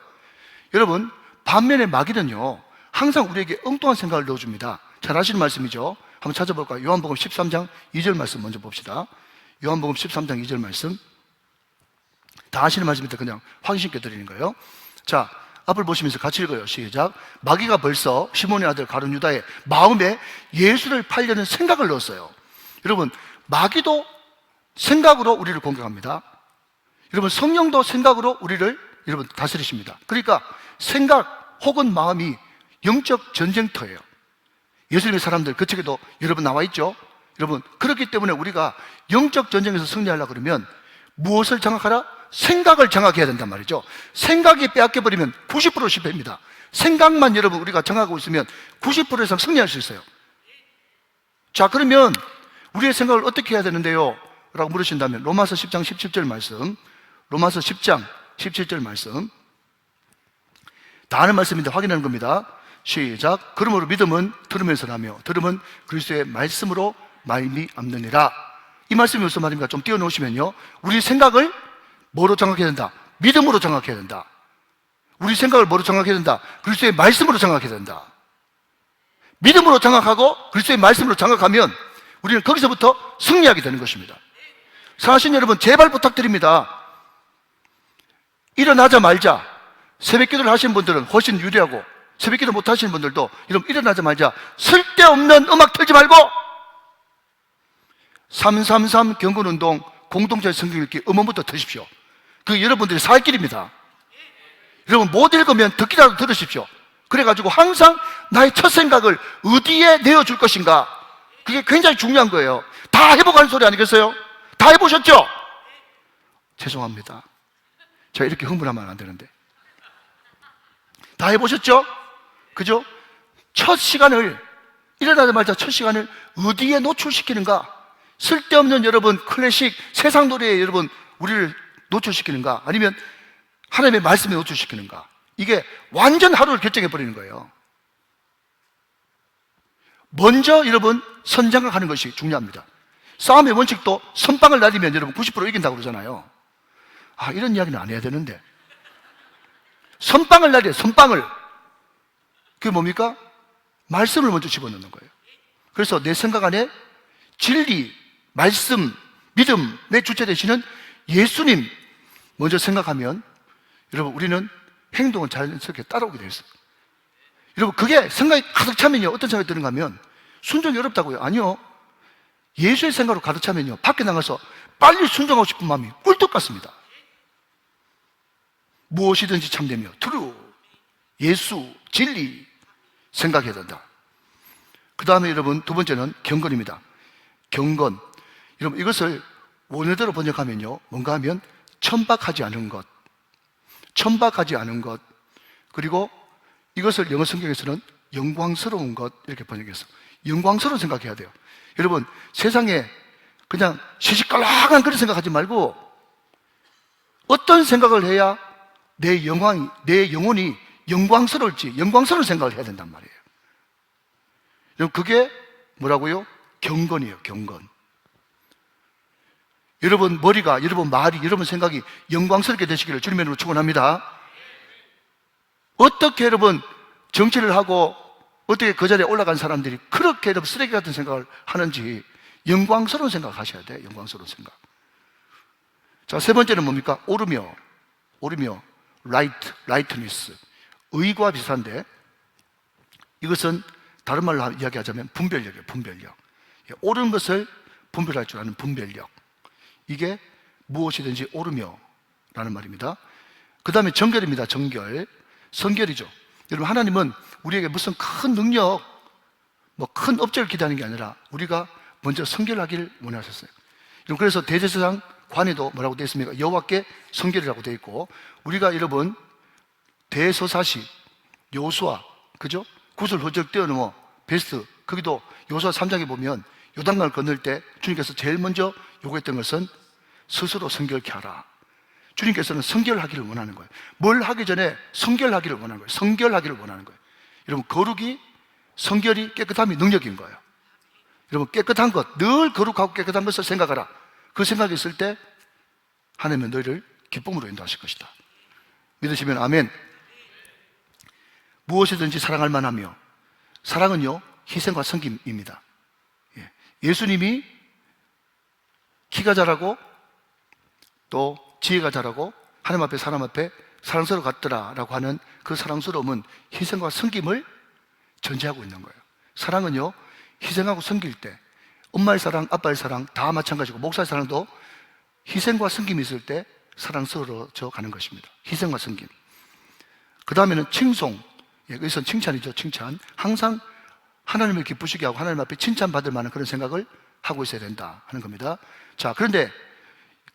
여러분, 반면에 마귀는요, 항상 우리에게 엉뚱한 생각을 넣어줍니다. 잘 아시는 말씀이죠? 한번 찾아볼까요? 요한복음 13장 2절 말씀 먼저 봅시다. 요한복음 13장 2절 말씀. 다 아시는 말씀인데 그냥 확신 있게 드리는 거예요. 자, 앞을 보시면서 같이 읽어요. 시작. 마귀가 벌써 시몬의 아들 가룟 유다의 마음에 예수를 팔려는 생각을 넣었어요. 여러분, 마귀도 생각으로 우리를 공격합니다. 여러분, 성령도 생각으로 우리를 여러분 다스리십니다. 그러니까 생각 혹은 마음이 영적 전쟁터예요. 예수님의 사람들 그 책에도 여러분 나와 있죠? 여러분, 그렇기 때문에 우리가 영적 전쟁에서 승리하려고 그러면 무엇을 장악하라? 생각을 장악해야 된단 말이죠. 생각이 빼앗겨버리면 90% 실패입니다. 생각만 여러분 우리가 장악하고 있으면 90% 이상 승리할 수 있어요. 자, 그러면 우리의 생각을 어떻게 해야 되는데요? 라고 물으신다면 로마서 10장 17절 말씀, 로마서 10장 17절 말씀 다 아는 말씀인데 확인하는 겁니다. 시작. 그러므로 믿음은 들으면서 나며 들음은 그리스도의 말씀으로 말미암느니라. 이 말씀이 무슨 말입니까? 좀 띄워놓으시면요, 우리 생각을 뭐로 장악해야 된다? 믿음으로 장악해야 된다. 우리 생각을 뭐로 장악해야 된다? 그리스도의 말씀으로 장악해야 된다. 믿음으로 장악하고 그리스도의 말씀으로 장악하면 우리는 거기서부터 승리하게 되는 것입니다. 사실 여러분, 제발 부탁드립니다. 일어나자마자 새벽기도를 하시는 분들은 훨씬 유리하고, 새벽기도 못 하시는 분들도 여러분 일어나자마자 쓸데없는 음악 틀지 말고 333 경건운동 공동체 성경 읽기 음원부터 드십시오. 그게 여러분들의 살 길입니다. 여러분, 못 읽으면 듣기라도 들으십시오. 그래가지고 항상 나의 첫 생각을 어디에 내어줄 것인가, 그게 굉장히 중요한 거예요. 다 해보가는 소리 아니겠어요? 다 해보셨죠? 죄송합니다. 제가 이렇게 흥분하면 안 되는데. 다 해보셨죠? 그죠? 첫 시간을, 일어나자마자 첫 시간을 어디에 노출시키는가? 쓸데없는 여러분 클래식 세상 노래에 여러분 우리를 노출시키는가? 아니면 하나님의 말씀에 노출시키는가? 이게 완전 하루를 결정해 버리는 거예요. 먼저 여러분 선장각하는 것이 중요합니다. 싸움의 원칙도 선빵을 날리면 여러분 90% 이긴다고 그러잖아요. 아, 이런 이야기는 안 해야 되는데. 선빵을 날려요. 선빵을. 그게 뭡니까? 말씀을 먼저 집어넣는 거예요. 그래서 내 생각 안에 진리, 말씀, 믿음의 주체 되시는 예수님 먼저 생각하면 여러분 우리는 행동은 자연스럽게 따라오게 되어 있어요. 여러분 그게 생각이 가득 차면요 어떤 생각이 드는가 하면 순종이 어렵다고요? 아니요. 예수의 생각으로 가득 차면요 밖에 나가서 빨리 순종하고 싶은 마음이 꿀떡 같습니다. 무엇이든지 참되며 트루, 예수, 진리 생각해야 된다. 그 다음에 여러분 두 번째는 경건입니다. 경건. 여러분 이것을 원어대로 번역하면요 뭔가 하면 천박하지 않은 것, 천박하지 않은 것, 그리고 이것을 영어 성경에서는 영광스러운 것 이렇게 번역해서 영광스러운 생각해야 돼요. 여러분 세상에 그냥 시시껄렁한 그런 생각하지 말고 어떤 생각을 해야 내 영혼이 영광스러울지 영광스러운 생각을 해야 된단 말이에요. 여러분 그게 뭐라고요? 경건이에요. 경건. 여러분 머리가, 여러분 말이, 여러분 생각이 영광스럽게 되시기를 주님의 이름으로 축원합니다. 어떻게 여러분 정치를 하고 어떻게 그 자리에 올라간 사람들이 그렇게 여러분 쓰레기 같은 생각을 하는지 영광스러운 생각을 하셔야 돼요. 영광스러운 생각. 자, 세 번째는 뭡니까? 오르며 rightness, 의와 비슷한데 이것은 다른 말로 이야기하자면 분별력이에요. 분별력. 옳은 것을 분별할 줄 아는 분별력. 이게 무엇이든지 오르며 라는 말입니다. 그 다음에 정결입니다. 정결. 성결이죠. 여러분 하나님은 우리에게 무슨 큰 능력, 큰 업적을 기대하는 게 아니라 우리가 먼저 성결하기를 원하셨어요. 여러분 그래서 대제사장 관에도 뭐라고 되어 있습니까? 여호와께 성결이라고 되어 있고, 우리가 여러분 대서사시 여호수아, 그죠? 구슬 허적 뛰어넘어 베스트, 거기도 여호수아 3장에 보면 요단강을 건널 때 주님께서 제일 먼저 요구했던 것은 스스로 성결케 하라. 주님께서는 성결하기를 원하는 거예요. 뭘 하기 전에 성결하기를 원하는 거예요. 성결하기를 원하는 거예요. 여러분 거룩이, 성결이, 깨끗함이 능력인 거예요. 여러분 깨끗한 것, 늘 거룩하고 깨끗한 것을 생각하라. 그 생각이 있을 때 하나님은 너희를 기쁨으로 인도하실 것이다. 믿으시면 아멘. 무엇이든지 사랑할 만하며, 사랑은요 희생과 섬김입니다. 예수님이 키가 자라고 또 지혜가 자라고 하나님 앞에 사람 앞에 사랑스러워 갔더라라고 하는 그 사랑스러움은 희생과 섬김을 전제하고 있는 거예요. 사랑은요 희생하고 섬길 때, 엄마의 사랑, 아빠의 사랑 다 마찬가지고 목사의 사랑도 희생과 섬김이 있을 때 사랑스러워져 가는 것입니다. 희생과 섬김. 그 다음에는 칭송. 여기서 칭찬이죠. 칭찬. 항상 하나님을 기쁘시게 하고 하나님 앞에 칭찬받을 만한 그런 생각을 하고 있어야 된다 하는 겁니다. 자, 그런데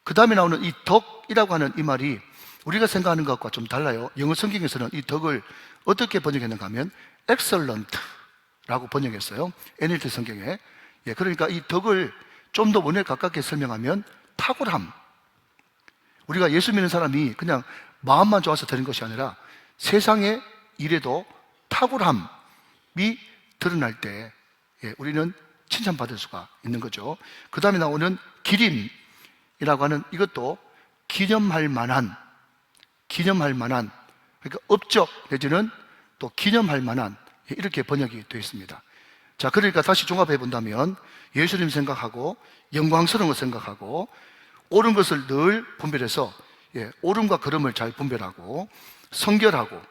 그 다음에 나오는 이 덕이라고 하는 이 말이 우리가 생각하는 것과 좀 달라요. 영어 성경에서는 이 덕을 어떻게 번역했는가 하면 excellent라고 번역했어요. NLT 성경에. 그러니까 이 덕을 좀 더 원에 가깝게 설명하면 탁월함. 우리가 예수 믿는 사람이 그냥 마음만 좋아서 되는 것이 아니라 세상의 일에도 탁월함이 드러날 때 우리는 칭찬받을 수가 있는 거죠. 그 다음에 나오는 기림이라고 하는 이것도 기념할 만한, 그러니까 업적 내지는 또 기념할 만한, 이렇게 번역이 되어 있습니다. 자, 그러니까 다시 종합해 본다면 예수님 생각하고 영광스러운 것 생각하고 옳은 것을 늘 분별해서 옳음과 그름을 잘 분별하고 성결하고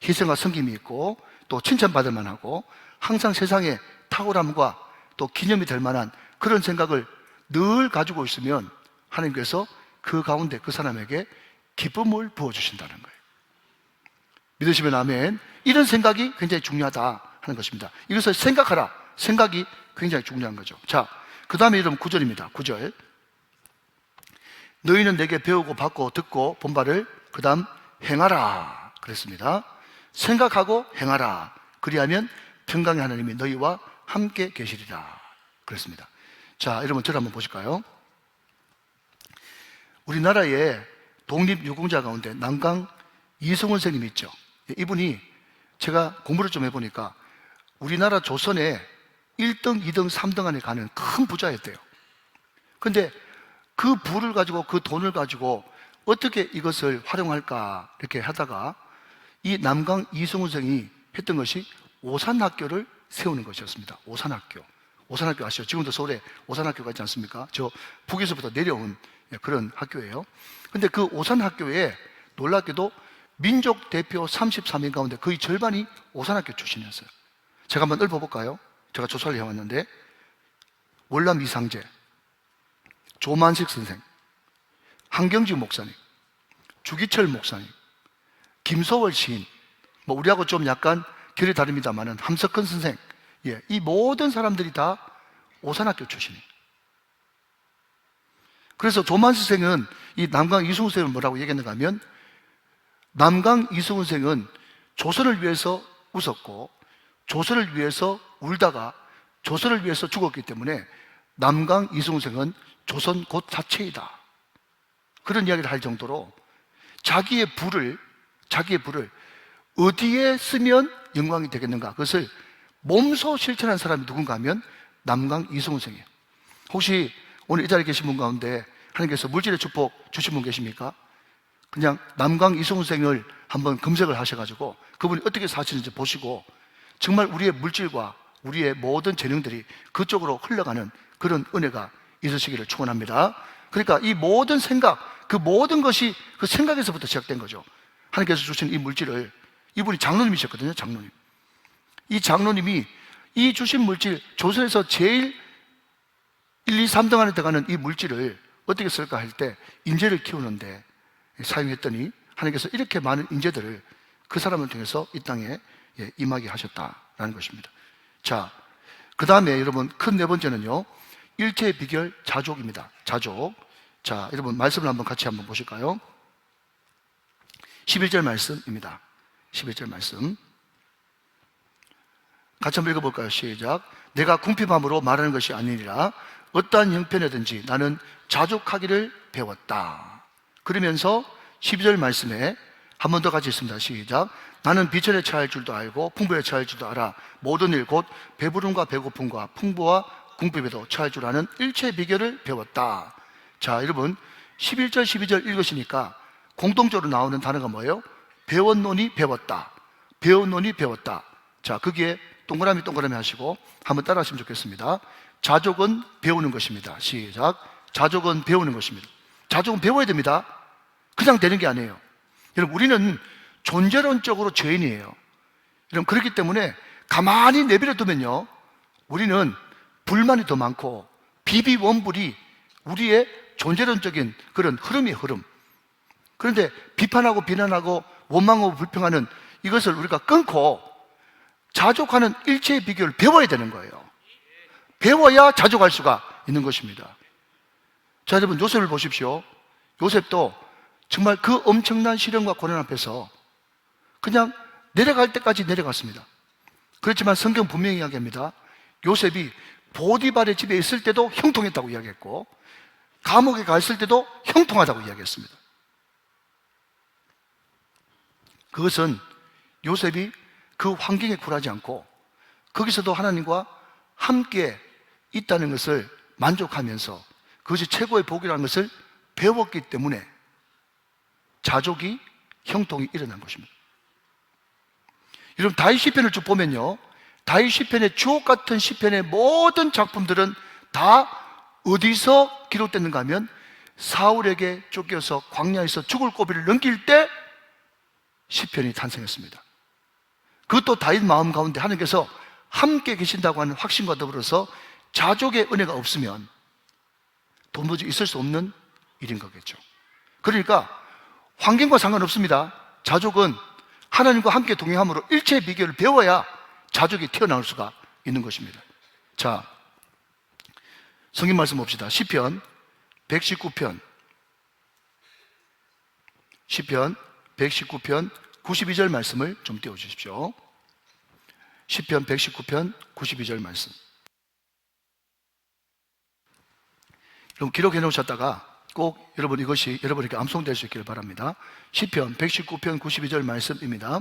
희생과 섬김이 있고 또 칭찬받을 만하고 항상 세상에 탁월함과 또 기념이 될 만한 그런 생각을 늘 가지고 있으면 하나님께서 그 가운데 그 사람에게 기쁨을 부어주신다는 거예요. 믿으시면 아멘. 이런 생각이 굉장히 중요하다 하는 것입니다. 이것을 생각하라. 생각이 굉장히 중요한 거죠. 자, 그 다음에 여러분 9절입니다. 9절. 너희는 내게 배우고 받고 듣고 본 바를 그 다음 행하라 그랬습니다. 생각하고 행하라. 그리하면 평강의 하나님이 너희와 함께 계시리라 그랬습니다. 자, 여러분 저를 한번 보실까요? 우리나라의 독립유공자 가운데 남강 이성원 선생님이 있죠. 이분이 제가 공부를 좀 해보니까 우리나라 조선에 1등, 2등, 3등 안에 가는 큰 부자였대요. 근데 그 부를 가지고, 그 돈을 가지고 어떻게 이것을 활용할까 이렇게 하다가 이 남강 이성원 선생이 했던 것이 오산학교를 세우는 것이었습니다. 오산학교. 오산학교 아시죠? 지금도 서울에 오산학교가 있지 않습니까? 저 북에서부터 내려온 그런 학교예요. 근데 그 오산학교에 놀랍게도 민족 대표 33인 가운데 거의 절반이 오산학교 출신이었어요. 제가 한번 읊어볼까요? 제가 조사를 해왔는데 월남 이상재, 조만식 선생, 한경직 목사님, 주기철 목사님, 김소월 시인, 뭐 우리하고 좀 약간 결이 다릅니다만은 함석헌 선생, 이 모든 사람들이 다 오산학교 출신이에요. 그래서 조만식 선생은 이 남강 이승훈 선생을 뭐라고 얘기했는가 하면, 남강 이승훈 선생은 조선을 위해서 웃었고 조선을 위해서 울다가 조선을 위해서 죽었기 때문에 남강 이승훈 선생은 조선 곧 자체이다, 그런 이야기를 할 정도로 자기의 부를 어디에 쓰면 영광이 되겠는가, 그것을 몸소 실천한 사람이 누군가 하면 남강 이승훈 선생이에요. 혹시 오늘 이 자리에 계신 분 가운데 하나님께서 물질의 축복 주신 분 계십니까? 그냥 남강 이승훈 선생을 한번 검색을 하셔가지고 그분이 어떻게 사시는지 보시고 정말 우리의 물질과 우리의 모든 재능들이 그쪽으로 흘러가는 그런 은혜가 있으시기를 축원합니다. 그러니까 이 모든 생각, 그 모든 것이 그 생각에서부터 시작된 거죠. 하나님께서 주신 이 물질을, 이분이 장로님이셨거든요. 장로님. 이 장로님이 이 주신 물질, 조선에서 제일 1, 2, 3등 안에 들어가는 이 물질을 어떻게 쓸까 할 때 인재를 키우는데 사용했더니 하나님께서 이렇게 많은 인재들을 그 사람을 통해서 이 땅에 임하게 하셨다라는 것입니다. 자, 그 다음에 여러분 큰 네 번째는요, 일체의 비결 자족입니다. 자족. 자, 여러분 말씀을 한번 같이 한번 보실까요? 11절 말씀입니다. 11절 말씀 같이 한번 읽어볼까요? 시작. 내가 궁핍함으로 말하는 것이 아니니라 어떠한 형편이든지 나는 자족하기를 배웠다. 그러면서 12절 말씀에 한 번 더 같이 있습니다. 시작. 나는 비천에 처할 줄도 알고 풍부에 처할 줄도 알아. 모든 일 곧 배부름과 배고픔과 풍부와 궁핍에도 처할 줄 아는 일체의 비결을 배웠다. 자, 여러분 11절 12절 읽으시니까 공통적으로 나오는 단어가 뭐예요? 배웠노니 배웠다, 배웠노니 배웠다. 자, 거기에 동그라미 하시고 한번 따라 하시면 좋겠습니다. 자족은 배우는 것입니다. 시작. 자족은 배우는 것입니다. 자족은 배워야 됩니다. 그냥 되는 게 아니에요. 여러분, 우리는 존재론적으로 죄인이에요. 여러분, 그렇기 때문에 가만히 내버려 두면요, 우리는 불만이 더 많고 비비원불이 우리의 존재론적인 그런 흐름이에요. 흐름. 그런데 비판하고 비난하고 원망하고 불평하는 이것을 우리가 끊고 자족하는 일체의 비결을 배워야 되는 거예요. 배워야 자족할 수가 있는 것입니다. 자, 여러분 요셉을 보십시오. 요셉도 정말 그 엄청난 시련과 고난 앞에서 그냥 내려갈 때까지 내려갔습니다. 그렇지만 성경 분명히 이야기합니다. 요셉이 보디발의 집에 있을 때도 형통했다고 이야기했고 감옥에 갔을 때도 형통하다고 이야기했습니다. 그것은 요셉이 그 환경에 굴하지 않고 거기서도 하나님과 함께 있다는 것을 만족하면서 그것이 최고의 복이라는 것을 배웠기 때문에 자족이, 형통이 일어난 것입니다. 여러분, 다윗 시편을 쭉 보면요, 다윗 시편의 주옥 같은 시편의 모든 작품들은 다 어디서 기록됐는가 하면 사울에게 쫓겨서 광야에서 죽을 고비를 넘길 때 시편이 탄생했습니다. 그것도 다윗 마음 가운데 하나님께서 함께 계신다고 하는 확신과 더불어서 자족의 은혜가 없으면 도무지 있을 수 없는 일인 거겠죠. 그러니까 환경과 상관없습니다. 자족은 하나님과 함께 동행함으로 일체의 비결을 배워야 자족이 튀어나올 수가 있는 것입니다. 자, 성경 말씀 봅시다. 시편 119편 92절 말씀을 좀 띄워주십시오. 시편 119편 92절 말씀. 여러분 기록해 놓으셨다가 꼭 여러분 이것이 여러분에게 암송될 수 있기를 바랍니다. 시편 119편 92절 말씀입니다.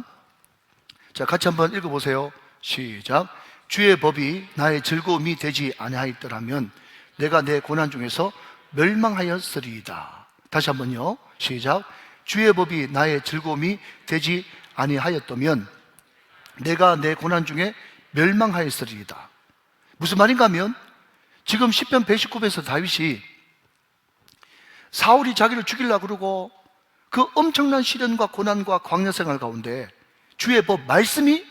자, 같이 한번 읽어보세요. 시작. 주의 법이 나의 즐거움이 되지 아니하였더라면 내가 내 고난 중에서 멸망하였으리이다. 다시 한번요. 시작. 주의 법이 나의 즐거움이 되지 아니하였다면 내가 내 고난 중에 멸망하였으리이다. 무슨 말인가 하면 지금 시편 119편에서 다윗이 사울이 자기를 죽이려고 그러고 그 엄청난 시련과 고난과 광야 생활 가운데 주의 법, 말씀이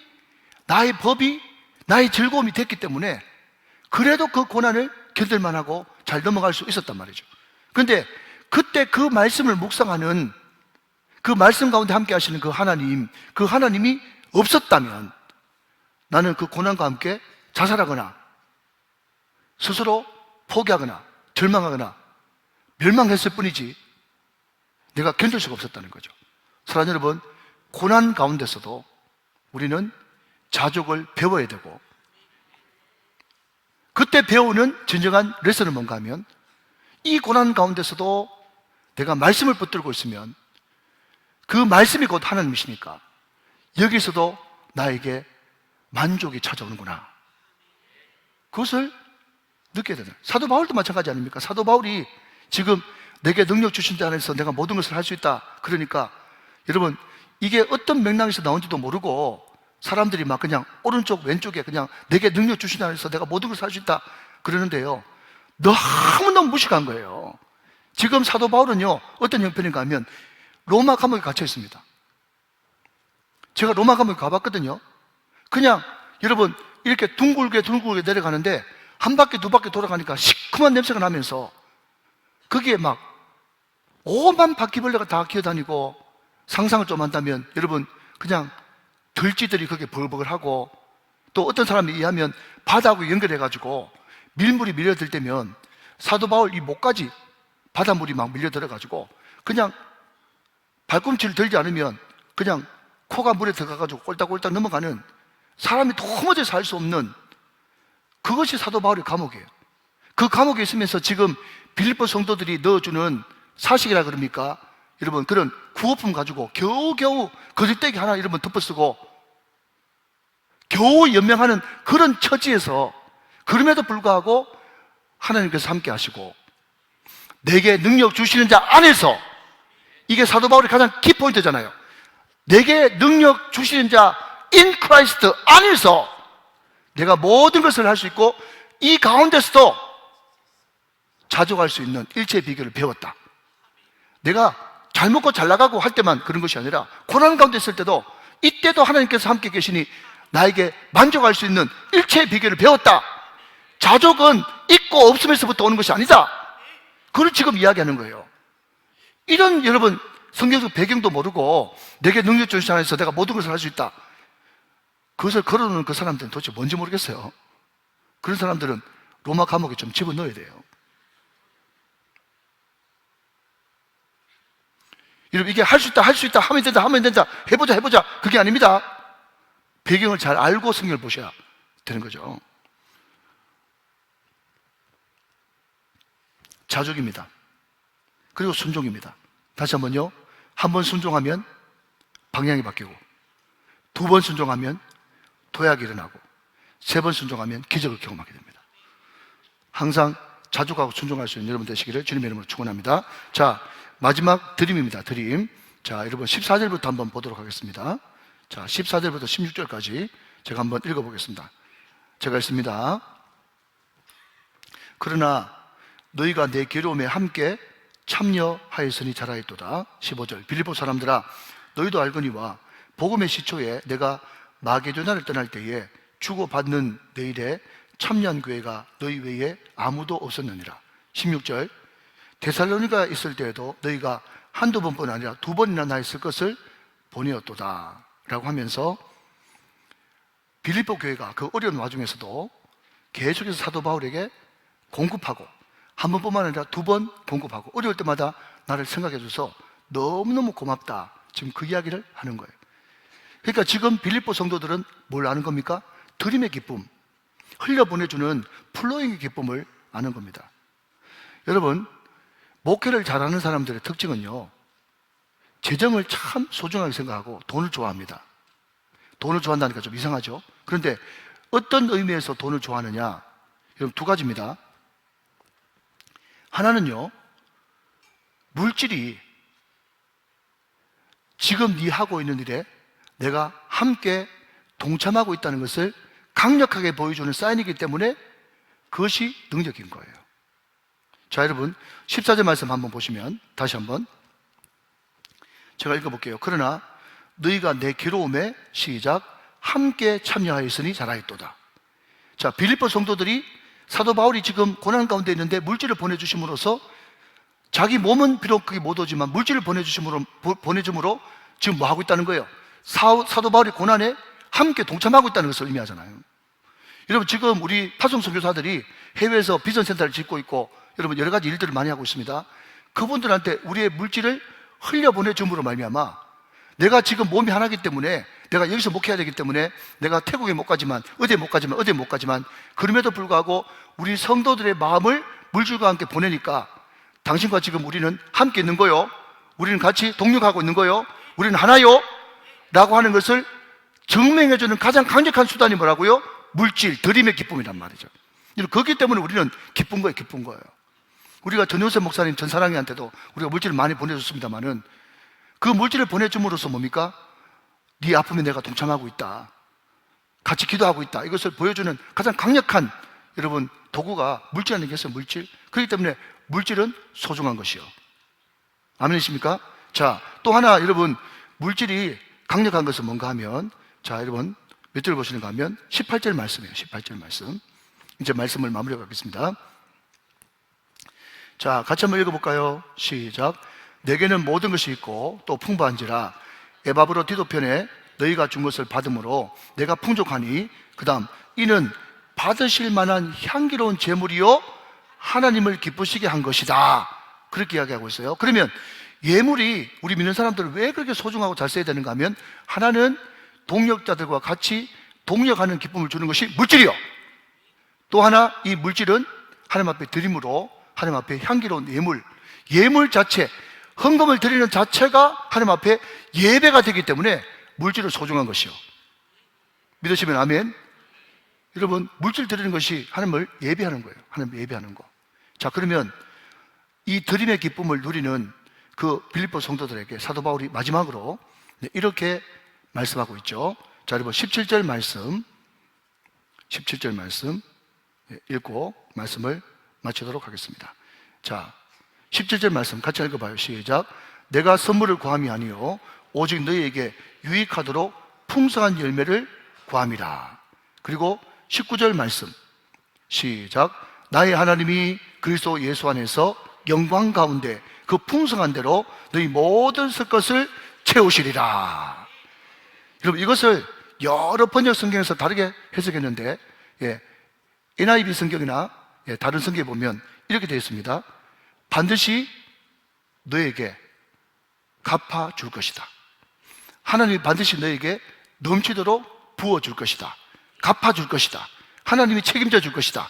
나의 법이 나의 즐거움이 됐기 때문에 그래도 그 고난을 견딜만 하고 잘 넘어갈 수 있었단 말이죠. 그런데 그때 그 말씀을 묵상하는 그 말씀 가운데 함께 하시는 그 하나님이 없었다면 나는 그 고난과 함께 자살하거나 스스로 포기하거나 절망하거나 멸망했을 뿐이지 내가 견딜 수가 없었다는 거죠. 사랑하는 여러분, 고난 가운데서도 우리는 자족을 배워야 되고, 그때 배우는 진정한 레슨은 뭔가 하면 이 고난 가운데서도 내가 말씀을 붙들고 있으면 그 말씀이 곧 하나님이시니까 여기서도 나에게 만족이 찾아오는구나, 그것을 느껴야 되잖아요. 사도 바울도 마찬가지 아닙니까? 사도 바울이 지금 내게 능력 주신 자 안에서 내가 모든 것을 할 수 있다, 그러니까 여러분, 이게 어떤 맥락에서 나온지도 모르고 사람들이 막 그냥 오른쪽 왼쪽에 그냥 내게 능력 주신 자 안에서 내가 모든 것을 할 수 있다 그러는데요, 너무너무 무식한 거예요. 지금 사도 바울은요 어떤 형편인가 하면 로마 감옥에 갇혀 있습니다. 제가 로마 감옥에 가봤거든요. 그냥 여러분 이렇게 둥글게 내려가는데 한 바퀴 두 바퀴 돌아가니까 시큼한 냄새가 나면서 거기에 막 오만 바퀴벌레가 다 기어다니고, 상상을 좀 한다면 여러분 그냥 들쥐들이 거기에 버글버글하고, 또 어떤 사람이 이해하면 바다하고 연결해가지고 밀물이 밀려들 때면 사도 바울 이 목까지 바닷물이 막 밀려들어가지고 그냥 발꿈치를 들지 않으면 그냥 코가 물에 들어가가지고 꼴딱꼴딱 넘어가는, 사람이 도무지 살 수 없는 그것이 사도 바울의 감옥이에요. 그 감옥에 있으면서 지금 빌립보 성도들이 넣어주는 사식이라 그럽니까? 여러분 그런 구호품 가지고 겨우겨우 거짓대기 하나 여러분 덮어쓰고 겨우 연명하는 그런 처지에서, 그럼에도 불구하고 하나님께서 함께 하시고 내게 능력 주시는 자 안에서, 이게 사도 바울의 가장 키포인트잖아요. 내게 능력 주시는 자 in Christ 안에서 내가 모든 것을 할 수 있고 이 가운데서도 자족할 수 있는 일체의 비결을 배웠다. 내가 잘 먹고 잘 나가고 할 때만 그런 것이 아니라 고난 가운데 있을 때도, 이때도 하나님께서 함께 계시니 나에게 만족할 수 있는 일체의 비결을 배웠다. 자족은 있고 없음에서부터 오는 것이 아니다. 그걸 지금 이야기하는 거예요. 이런 여러분 성경적 배경도 모르고 내게 능력 주신 안에서 내가 모든 것을 할 수 있다, 그것을 걸어놓는 그 사람들은 도대체 뭔지 모르겠어요. 그런 사람들은 로마 감옥에 좀 집어넣어야 돼요. 여러분 이게 할 수 있다, 하면 된다, 해보자, 그게 아닙니다. 배경을 잘 알고 성경을 보셔야 되는 거죠. 자족입니다. 그리고 순종입니다. 다시 한번요, 한 번 순종하면 방향이 바뀌고, 두 번 순종하면 도약이 일어나고, 세 번 순종하면 기적을 경험하게 됩니다. 항상 자족하고 순종할 수 있는 여러분 되시기를 주님의 이름으로 축원합니다. 자, 마지막 드림입니다. 드림. 자, 여러분 14절부터 한번 보도록 하겠습니다. 자, 14절부터 16절까지 제가 한번 읽어보겠습니다. 제가 읽습니다. 그러나 너희가 내 괴로움에 함께 참여하였으니 잘하였도다. 15절. 빌립보 사람들아, 너희도 알거니와 복음의 시초에 내가 마게도냐를 떠날 때에 주고받는 내 일에 참여한 교회가 너희 외에 아무도 없었느니라. 16절. 데살로니가 있을 때에도 너희가 한두 번뿐 아니라 두 번이나 나 있을 것을 보내었도다 라고 하면서 빌립보 교회가 그 어려운 와중에서도 계속해서 사도 바울에게 공급하고, 한 번뿐만 아니라 두 번 공급하고, 어려울 때마다 나를 생각해 줘서 너무너무 고맙다, 지금 그 이야기를 하는 거예요. 그러니까 지금 빌립보 성도들은 뭘 아는 겁니까? 드림의 기쁨, 흘려보내주는 플로잉의 기쁨을 아는 겁니다. 여러분, 목회를 잘하는 사람들의 특징은요, 재정을 참 소중하게 생각하고 돈을 좋아합니다. 돈을 좋아한다니까 좀 이상하죠? 그런데 어떤 의미에서 돈을 좋아하느냐? 여러분 두 가지입니다. 하나는요, 물질이 지금 네 하고 있는 일에 내가 함께 동참하고 있다는 것을 강력하게 보여주는 사인이기 때문에 그것이 능력인 거예요. 자, 여러분 14절 말씀 한번 보시면 다시 한번 제가 읽어볼게요. 그러나 너희가 내 괴로움에 시작 함께 참여하였으니 잘하였도다. 자, 빌립보 성도들이 사도 바울이 지금 고난 가운데 있는데 물질을 보내주심으로써 자기 몸은 비록 그게 못 오지만 물질을 보내줌으로 지금 뭐 하고 있다는 거예요? 사도 바울이 고난에 함께 동참하고 있다는 것을 의미하잖아요. 여러분, 지금 우리 파송 선교사들이 해외에서 비전센터를 짓고 있고 여러분 여러 가지 일들을 많이 하고 있습니다. 그분들한테 우리의 물질을 흘려보내줌으로 말미암아 내가 지금 몸이 하나이기 때문에 내가 여기서 목회해야 되기 때문에 내가 태국에 못 가지만 어디에 못 가지만 그럼에도 불구하고 우리 성도들의 마음을 물질과 함께 보내니까 당신과 지금 우리는 함께 있는 거요, 우리는 같이 동력하고 있는 거요, 우리는 하나요 라고 하는 것을 증명해주는 가장 강력한 수단이 뭐라고요? 물질, 드림의 기쁨이란 말이죠. 그렇기 때문에 우리는 기쁜 거예요. 우리가 전효세 목사님 전사랑이한테도 우리가 물질을 많이 보내줬습니다만은 그 물질을 보내줌으로써 뭡니까? 네 아픔에 내가 동참하고 있다, 같이 기도하고 있다, 이것을 보여주는 가장 강력한 여러분 도구가 물질이라는 게 있어요. 물질. 그렇기 때문에 물질은 소중한 것이요. 아멘이십니까? 자, 또 하나 여러분 물질이 강력한 것은 뭔가 하면, 자, 여러분 몇 절 보시는가 하면 18절 말씀이에요. 18절 말씀. 이제 말씀을 마무리해 가겠습니다. 자, 같이 한번 읽어볼까요? 시작. 내게는 모든 것이 있고 또 풍부한지라 에바브로 디도편에 너희가 준 것을 받음으로 내가 풍족하니, 그 다음 이는 받으실 만한 향기로운 제물이요 하나님을 기쁘시게 한 것이다, 그렇게 이야기하고 있어요. 그러면 예물이 우리 믿는 사람들을 왜 그렇게 소중하고 잘 써야 되는가 하면, 하나는 동력자들과 같이 동력하는 기쁨을 주는 것이 물질이요, 또 하나 이 물질은 하나님 앞에 드림으로 하나님 앞에 향기로운 예물 자체, 헌금을 드리는 자체가 하나님 앞에 예배가 되기 때문에 물질은 소중한 것이요. 믿으시면 아멘. 여러분, 물질 드리는 것이 하나님을 예배하는 거예요. 하나님을 예배하는 거. 자, 그러면 이 드림의 기쁨을 누리는 그 빌립보 성도들에게 사도 바울이 마지막으로 이렇게 말씀하고 있죠. 자, 여러분 17절 말씀 읽고 말씀을 마치도록 하겠습니다. 자, 17절 말씀 같이 읽어봐요. 시작. 내가 선물을 구함이 아니요 오직 너희에게 유익하도록 풍성한 열매를 구함이라. 그리고 19절 말씀 시작. 나의 하나님이 그리스도 예수 안에서 영광 가운데 그 풍성한 대로 너희 모든 설 것을 채우시리라. 여러분, 이것을 여러 번역 성경에서 다르게 해석했는데, NIV 성경이나 다른 성경에 보면 이렇게 되어 있습니다. 반드시 너에게 갚아줄 것이다. 하나님이 반드시 너에게 넘치도록 부어줄 것이다, 갚아줄 것이다, 하나님이 책임져 줄 것이다.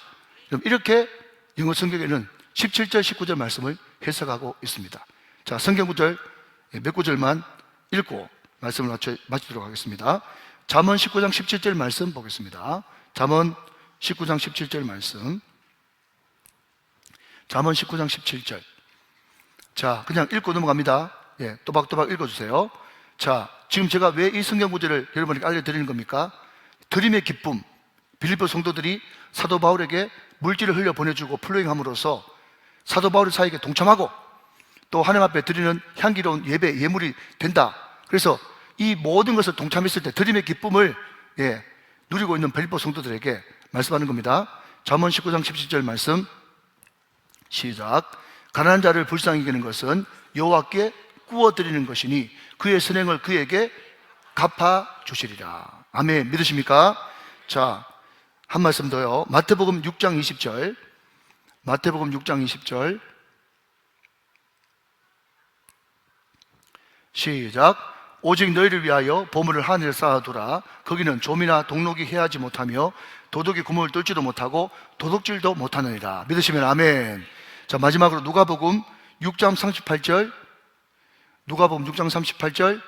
이렇게 영어 성경에는 17절, 19절 말씀을 해석하고 있습니다. 자, 성경 구절 몇 구절만 읽고 말씀을 마치도록 하겠습니다. 잠언 19장 17절 말씀 보겠습니다. 잠언 19장 17절 말씀. 잠언 19장 17절. 자, 그냥 읽고 넘어갑니다. 또박또박 읽어주세요. 자, 지금 제가 왜 이 성경 구절을 여러분에게 알려드리는 겁니까? 드림의 기쁨, 빌립보 성도들이 사도 바울에게 물질을 흘려 보내주고 플로잉함으로써 사도 바울의 사역에 동참하고 또 하나님 앞에 드리는 향기로운 예배, 예물이 된다. 그래서 이 모든 것을 동참했을 때 드림의 기쁨을 누리고 있는 빌립보 성도들에게 말씀하는 겁니다. 잠언 19장 17절 말씀 시작. 가난한 자를 불쌍히 여기는 것은 여호와께 구워드리는 것이니 그의 선행을 그에게 갚아주시리라. 아멘. 믿으십니까? 자, 한 말씀 더요. 마태복음 6장 20절. 마태복음 6장 20절 시작. 오직 너희를 위하여 보물을 하늘에 쌓아두라. 거기는 좀이나 동록이 해하지 못하며 도둑이 구멍을 뚫지도 못하고 도둑질도 못하느니라. 믿으시면 아멘. 자, 마지막으로 누가복음 6장 38절. 누가복음 6장 38절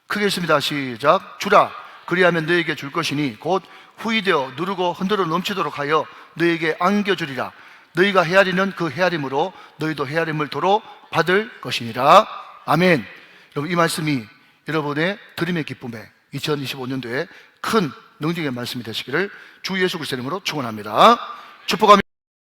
크게 읽습니다. 시작. 주라, 그리하면 너에게 줄 것이니 곧 후이되어 누르고 흔들어 넘치도록 하여 너에게 안겨주리라. 너희가 헤아리는 그 헤아림으로 너희도 헤아림을 도로 받을 것이니라. 아멘. 여러분, 이 말씀이 여러분의 드림의 기쁨에 2025년도에 큰 능력의 말씀이 되시기를 주 예수 그리스도 이름으로 축원합니다. 축복합니다.